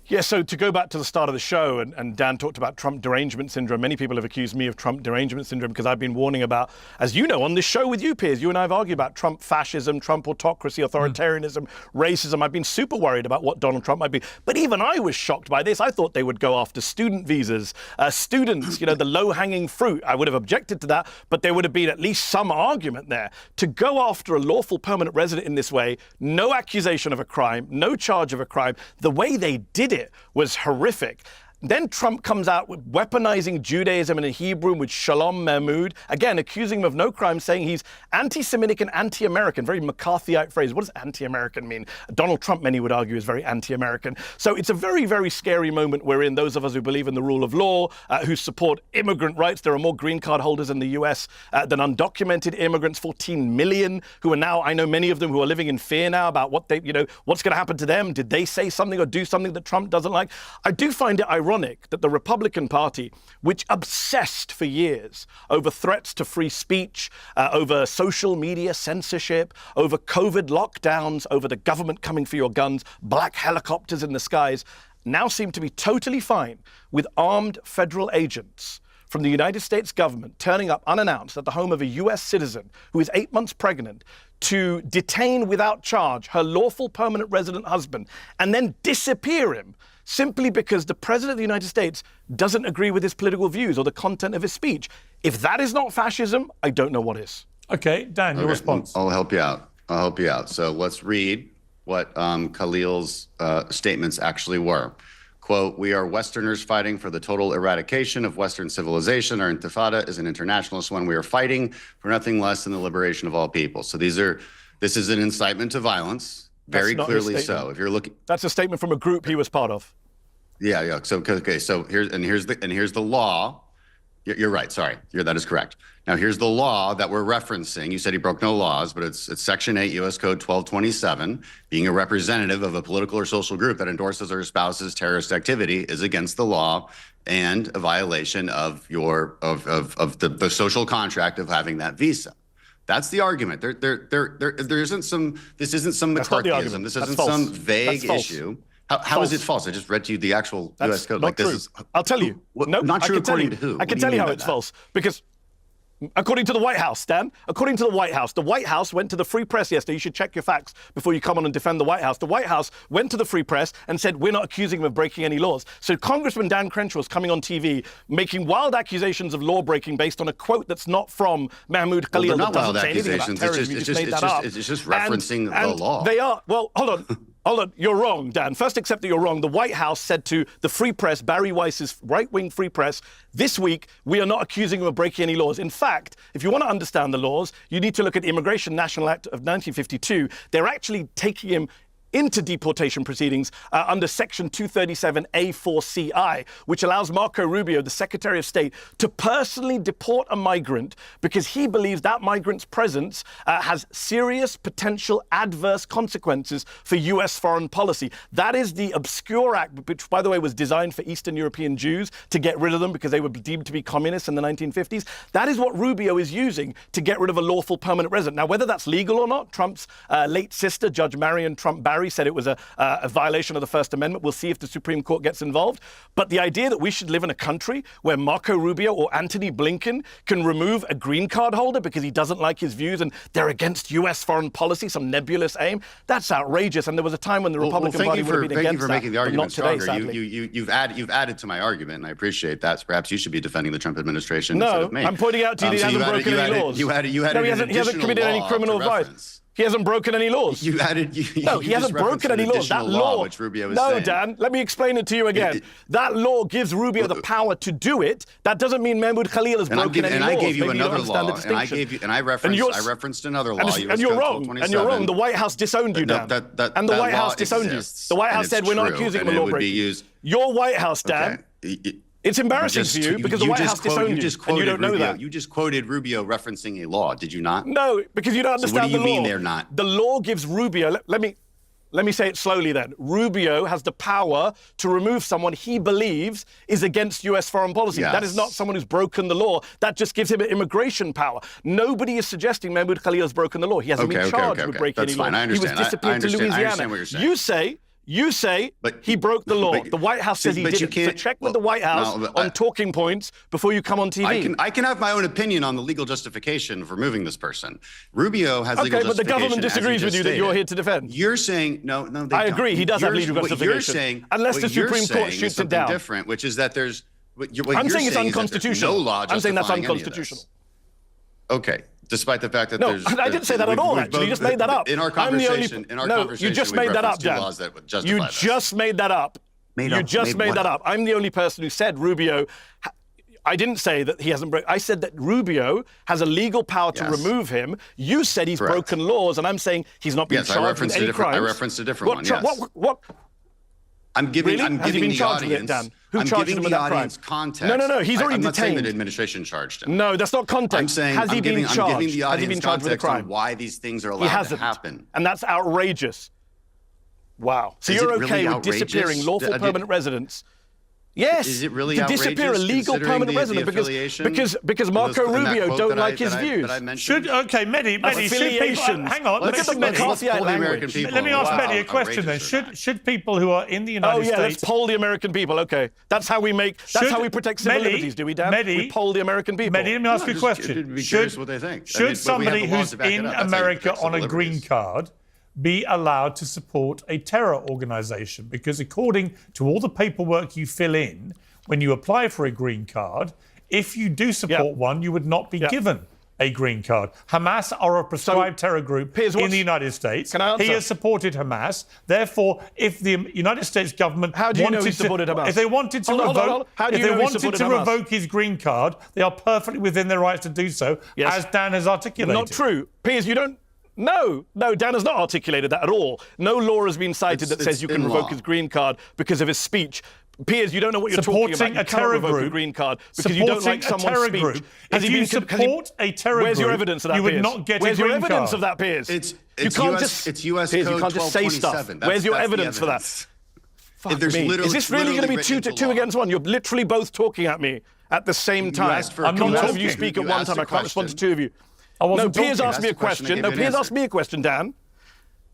Yeah, so to go back to the start of the show, and Dan talked about Trump derangement syndrome. Many people have accused me of Trump derangement syndrome because I've been warning about, as you know, on this show with you, Piers, you and I have argued about Trump fascism, Trump autocracy, authoritarianism, racism. I've been super worried about what Donald Trump might be. But even I was shocked by this. I thought they would go after student visas, students, the low-hanging fruit. I would have objected to that, but there would have been at least some argument there. To go after a lawful permanent resident in this way, no accusation of a crime, no charge of a crime, the way they did it was horrific. Then Trump comes out with weaponizing Judaism and Hebrew with Shalom Mahmoud, again, accusing him of no crime, saying he's anti-Semitic and anti-American, very McCarthyite phrase. What does anti-American mean? Donald Trump, many would argue, is very anti-American. So it's a very, very scary moment we're in. Those of us who believe in the rule of law, who support immigrant rights. There are more green card holders in the US than undocumented immigrants, 14 million, who are now, I know many of them who are living in fear now about what they, what's going to happen to them. Did they say something or do something that Trump doesn't like? I do find it ironic that the Republican Party, which obsessed for years over threats to free speech, over social media censorship, over COVID lockdowns, over the government coming for your guns, black helicopters in the skies, now seem to be totally fine with armed federal agents from the United States government turning up unannounced at the home of a US citizen who is 8 months pregnant to detain without charge her lawful permanent resident husband and then disappear him simply because the President of the United States doesn't agree with his political views or the content of his speech. If that is not fascism, I don't know what is. Okay, Dan, your response. I'll help you out. So let's read what Khalil's statements actually were. Quote, "We are Westerners fighting for the total eradication of Western civilization. Our intifada is an internationalist one. We are fighting for nothing less than the liberation of all people." So this is an incitement to violence, very clearly so. If you're looking, that's a statement from a group he was part of. Yeah. So okay. So here's the law. You're right. Sorry. That is correct. Now here's the law that we're referencing. You said he broke no laws, but it's Section 8 U.S. Code 1227. Being a representative of a political or social group that endorses or espouses terrorist activity is against the law and a violation of the social contract of having that visa. That's the argument. There isn't some. This isn't some McCarthyism. This isn't some vague issue. How is it false? I just read to you the actual U.S. code. Like this true. is. I'll tell you. No, not true according to who? I can tell you how it's false because. According to the White House, Dan, according to the White House went to the Free Press yesterday. You should check your facts before you come on and defend the White House. The White House went to the Free Press and said, we're not accusing him of breaking any laws. So Congressman Dan Crenshaw is coming on TV making wild accusations of law breaking based on a quote that's not from Mahmoud Khalil. Well, that doesn't say anything about terrorism. It's just referencing the law. They are, well, hold on. Hold on, you're wrong, Dan. First, accept that you're wrong. The White House said to the Free Press, Barry Weiss's right-wing Free Press, this week, we are not accusing him of breaking any laws. In fact, if you want to understand the laws, you need to look at the Immigration National Act of 1952. They're actually taking him into deportation proceedings under Section 237A4CI, which allows Marco Rubio, the Secretary of State, to personally deport a migrant because he believes that migrant's presence has serious potential adverse consequences for U.S. foreign policy. That is the obscure act, which, by the way, was designed for Eastern European Jews to get rid of them because they were deemed to be communists in the 1950s. That is what Rubio is using to get rid of a lawful permanent resident. Now, whether that's legal or not, Trump's late sister, Judge Marion Trump Barry, said it was a violation of the First Amendment. We'll see if the Supreme Court gets involved. But the idea that we should live in a country where Marco Rubio or Antony Blinken can remove a green card holder because he doesn't like his views and they're against U.S. foreign policy, some nebulous aim, that's outrageous. And there was a time when the Republican Party would have been against that. Thank you for making the argument today, stronger. You've added to my argument, and I appreciate that. So perhaps you should be defending the Trump administration instead of me. I'm pointing out to you that he hasn't broken any laws. He hasn't committed any criminal violence. He hasn't broken any laws. He hasn't broken any laws. That law, which Rubio is saying. Dan, let me explain it to you again. That law gives Rubio the power to do it. That doesn't mean Mahmoud Khalil has broken any laws. And I gave you another law, I referenced another law. And you're wrong. And you're wrong. The White House disowned you, Dan. And the White House disowned you. The White House said we're not accusing him of law breaking. Your White House, Dan. It's embarrassing for you because the White House disowned you, and you don't know that. You just quoted Rubio referencing a law, did you not? No, because you don't understand the law. So what do you mean they're not? The law gives Rubio, let me say it slowly then. Rubio has the power to remove someone he believes is against U.S. foreign policy. Yes. That is not someone who's broken the law. That just gives him immigration power. Nobody is suggesting Mahmoud Khalil has broken the law. He hasn't been charged with breaking any law. I understand. He was disappeared to Louisiana. I understand what you're saying. You say he broke the law. The White House says he didn't. So check with the White House on talking points before you come on TV. I can have my own opinion on the legal justification for removing this person. Rubio has legal justification. Okay, but the government disagrees with you that you're here to defend. You're saying no. They don't. I agree. He does have legal justification. You're saying unless the Supreme Court shoots it down. Different, which is that there's. I'm saying it's unconstitutional. No law. I'm saying that's unconstitutional. Okay. Despite the fact that there's... No, I didn't say that at all, actually. You just made that up. In our conversation, you just made that up, Dan. You just made that up. You just made that up. I'm the only person who said Rubio... I didn't say that he hasn't broken... I said that Rubio has a legal power to remove him. You said he's broken laws, and I'm saying he's not been charged with any crimes. I referenced a different one, yes. What? I'm giving the audience. Who charged him with that crime? Context. No. He's already detained. I'm not saying that administration charged him. No, that's not context. I'm saying has he been charged? I'm giving the audience context on why these things are allowed to happen. And that's outrageous. Wow. So you're okay with disappearing lawful permanent residents? Yes. Is it really to disappear a legal permanent resident because Marco Rubio don't like his views? Mehdi, should people, hang on, look at the McCarthyite language. Let me ask Mehdi a question then. Should people who are in the United States... let's poll the American people. Okay, that's how we protect civil liberties, do we, Dan? We poll the American people. Mehdi, let me ask you a question. Should somebody who's in America on a green card be allowed to support a terror organization? Because according to all the paperwork you fill in when you apply for a green card, if you do support one, you would not be given a green card. Hamas are a prescribed terror group in the United States. He has supported Hamas. Therefore, if the United States government if they wanted to revoke his green card, they are perfectly within their rights to do so, as Dan has articulated. Not true. Piers, you don't... No, Dan has not articulated that at all. No law has been cited that says you can revoke his green card because of his speech. Piers, you don't know what you're talking about. Supporting You a cannot terror revoke group. a green card because you don't like someone's speech. Group. Has If he you been- support a terror group, Where's your evidence of that, you would Piers? not get Where's a green your evidence card. of that, Piers? It's you can't US, just, it's US Piers, Code you can't just say stuff. 1227. Where's your That's the evidence for that? Fuck There's me. literally- Is this really going to be literally two written into against one? You're literally both talking at me at the same time. asked for- I'm not One of talking. you speak at You one asked time. a I can't respond to question. two of you. I No, wasn't Piers talking. asked me a Asked a question, question. I No, gave you an Piers asked answer. me a question, Dan.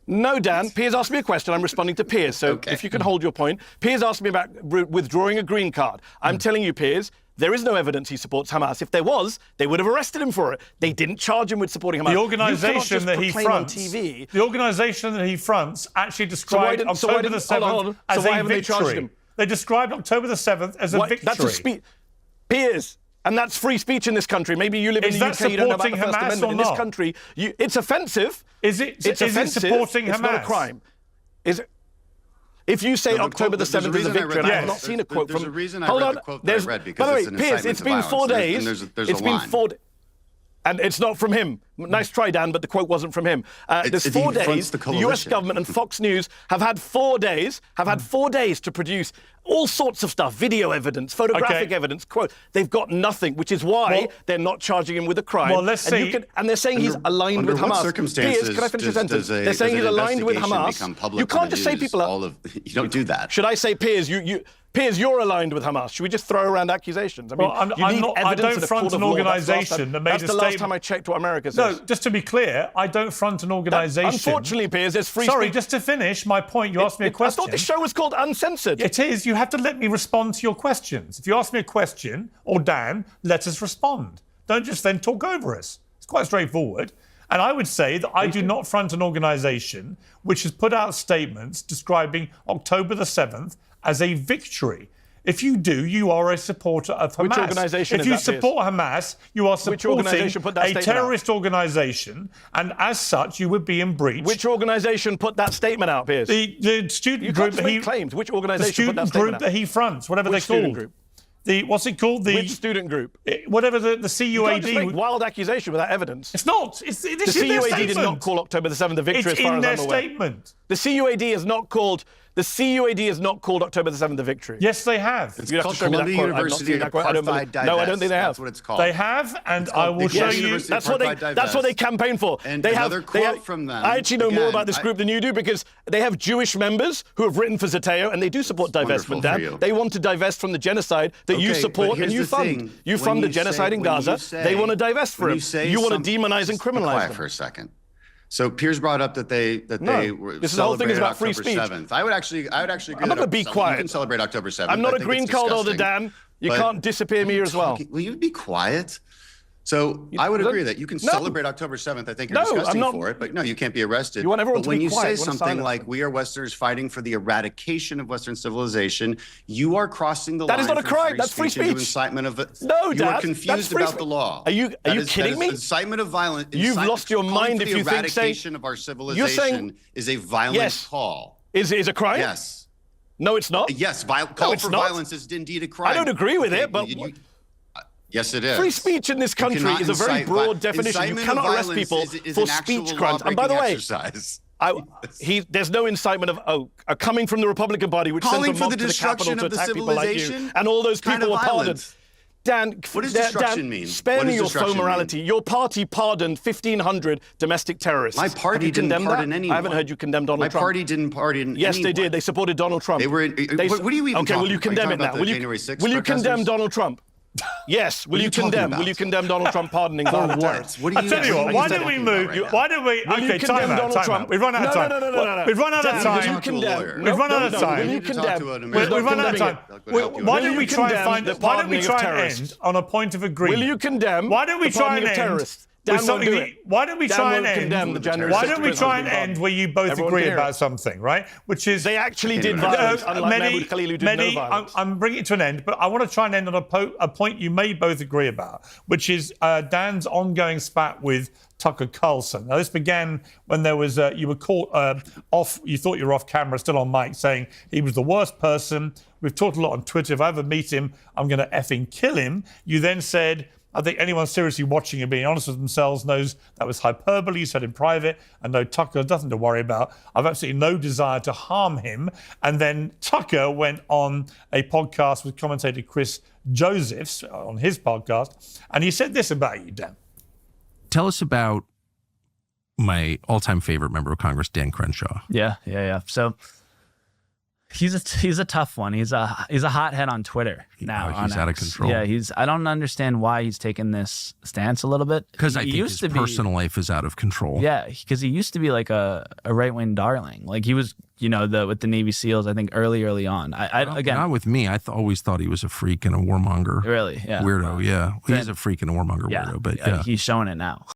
No, Dan. Piers asked me a question. I'm responding to Piers. So Okay. if you can hold your point. Piers asked me about withdrawing a green card. I'm telling you, Piers, there is no evidence he supports Hamas. If there was, they would have arrested him for it. They didn't charge him with supporting Hamas. The You organisation cannot just that he proclaim on fronts, TV. the organisation that he fronts, actually why described didn't- October the hold 7th on. as So why a haven't they charged victory. him? They described October the 7th as a What? victory. That's a speech. Piers. And that's free speech in this country. Maybe you live in Is the that UK, you don't know about the supporting First Hamas Amendment. or In this not? country, it's offensive. Is it? It's is it offensive. supporting It's not a Hamas? crime. Is it? If you say No, the October quote- the there's a 7th is a reason I read victory, and that. I have not Yes. seen a quote There's from... a reason I Hold read on. the quote that I There's- read, because by the it's way, an Piers, incitement it's to been violence. 4 There's- days. and there's It's a been line. 4 days. And it's not from him. Nice try, Dan, but the quote wasn't from him. There's he 4 fronts days. the The US coalition. government and Fox News have had 4 days. To produce all sorts of stuff: video evidence, photographic Okay. evidence. Quote: They've got nothing, which is why Well- they're not charging him with a crime. Well, let's and see. and they're saying he's aligned Under with what Hamas. circumstances Piers, can I finish a does- sentence? does a- They're saying does he's an aligned with investigation Hamas. become public You to can't the just say news? people are. All of you don't do that. Should I say, Piers, Piers, you're aligned with Hamas? Should we just throw around accusations? I mean, Well, I'm you need not- I evidence don't in a front court an of law. That's the last organisation time- that made That's a the last statement. time I checked what America says. No, just to be clear, I don't front an organisation. Unfortunately, Piers, there's free Sorry, speech. just to finish my point, you asked me a I question. thought the show was called Uncensored. It is. You have to let me respond to your questions. If you ask me a question, or Dan, let us respond. Don't just then talk over us. It's quite straightforward. And I would say that I do not front an organisation which has put out statements describing October the 7th as a victory. If you do, you are a supporter of Hamas. Which organisation If is you that, Piers? support Hamas, you are Which supporting organisation put that a statement out? terrorist organisation, and as such, you would be in breach. Which organisation put that statement out, Piers? The student You group can't just that he make claims. Which the organisation put that student statement group out? that he fronts, whatever Which they're student called. group? What's it called? Which student group? Whatever the You can't just CUAD. make wild accusation without evidence. It's not. This The is their CUAD statement. did not call October the 7th a victory, It's as far in as their I'm aware. statement. The CUAD has not called. The CUAD has not called October the 7th a victory. Yes, they have. It's You'd have called to show me that Columbia quote. I've not University seen that quote. I don't Apartheid believe- No, I don't think they have. That's what it's called. They have, and It's I called will the show Yes, you. University That's what they. Apartheid That's what they divest. campaign for. And they have. another They quote have from them, I actually know more again, about this I- group than you do because they have Jewish members who have written for Zateo, and they do support wonderful divestment. for Dan, you. they want to divest from the genocide that you Okay, support but and here's you the fund. thing. You When fund the you genocide say- in when you Gaza. say- They want to divest for when him. you say You want to some- demonize and Just be criminalize quiet them. for a second. So Piers brought up that they were this whole thing is celebrated about free October speech. 7th. I would actually agree. I'm not that going to be You quiet. can celebrate October 7th. I'm not I a think green it's card holder, disgusting. Dan. You But- can't disappear me as well. Will you be quiet? So I would agree that you can No. celebrate October 7th. I think you're No, I'm disgusting not- for it, but no, you can't be arrested. You want everyone but to when be you quiet. say You want something silence like them. "We are Westerners fighting for the eradication of Western civilization," you are crossing the That line. is not a from crime. That's free into speech. incitement of No, you Dad, are that's confused free about speech. the law. Are you kidding me? Incitement of violence. You've lost your mind if you think eradication of our civilization is a violent Yes. call. Is a crime? Yes. No, it's not. Yes. Call it's for not. violence is indeed a crime. I don't agree with Okay, it, but yes, it is. free speech in this country cannot is a very incite broad definition. You incitement cannot of arrest violence people is for an actual speech crimes. And by the law-breaking way, exercise. there's no incitement of coming from the Republican Party, which Calling sent a for mob the to the Capitol destruction to of the attack people like you, civilization? and all those Kind people of were pardoned. violence. Dan, What does Dan, destruction mean? Spare What me does your faux destruction morality. mean? Your party pardoned 1,500 domestic terrorists. My party Have you didn't condemned pardon that? anyone. I haven't heard you condemn Donald My Trump. party didn't pardon Yes, anyone. they did. They supported Donald Trump. They were. What are you even Okay, talking will you about? condemn Are it you talking now? about the Will you, January 6th will you protesters? condemn Donald Trump? Yes. Will are you you talking condemn? about? Will you condemn Donald Trump pardoning For violent what? terrorists? What are you I tell you what, what are why you don't we talking move? about right now? Why don't we? Will you Okay, condemn time out. Donald Time Trump? out. We've run out of time. No. We've run out of Dan, time. will you Talk to a condemn? lawyer. We've run out of time. Will You you need to talk condemn? to an We've American run out of condemning time. it. That would help you Why out. don't Will we you try and condemn find? the Why don't we pardoning of try and terrorists? end on a point of agreement? Will you condemn Why don't we the try pardoning and of end terrorists? with Dan won't do something? it. Why don't we Dan try and won't condemn the end? January Why 6th don't we try and prison. end where you both Everyone agree can hear about it. something, right? Which is They actually did Anyway. violence, unlike Mahmoud Khalil, who did no violence. I'm bringing it to an end, but I want to try and end on a point you may both agree about, which is Dan's ongoing spat with Tucker Carlson. Now, this began when there was you were caught off. You thought you were off camera, still on mic, saying he was the worst person. We've talked a lot on Twitter. If I ever meet him, I'm going to effing kill him. You then said, I think anyone seriously watching and being honest with themselves knows that was hyperbole, you said in private, and no, Tucker has nothing to worry about. I've absolutely no desire to harm him. And then Tucker went on a podcast with commentator Chris Josephs on his podcast, and he said this about you, Dan. Tell us about my all-time favorite member of Congress, Dan Crenshaw. Yeah. So he's a tough one. He's a hothead on Twitter now. He's out of control. Yeah, I don't understand why he's taken this stance a little bit. Because I think his personal life is out of control. Yeah, because he used to be like a right-wing darling. Like he was, with the Navy SEALs, I think early on. Again, not with me. I always thought he was a freak and a warmonger. Really? Yeah. Weirdo, yeah. He's a freak and a warmonger weirdo, but yeah. He's showing it now.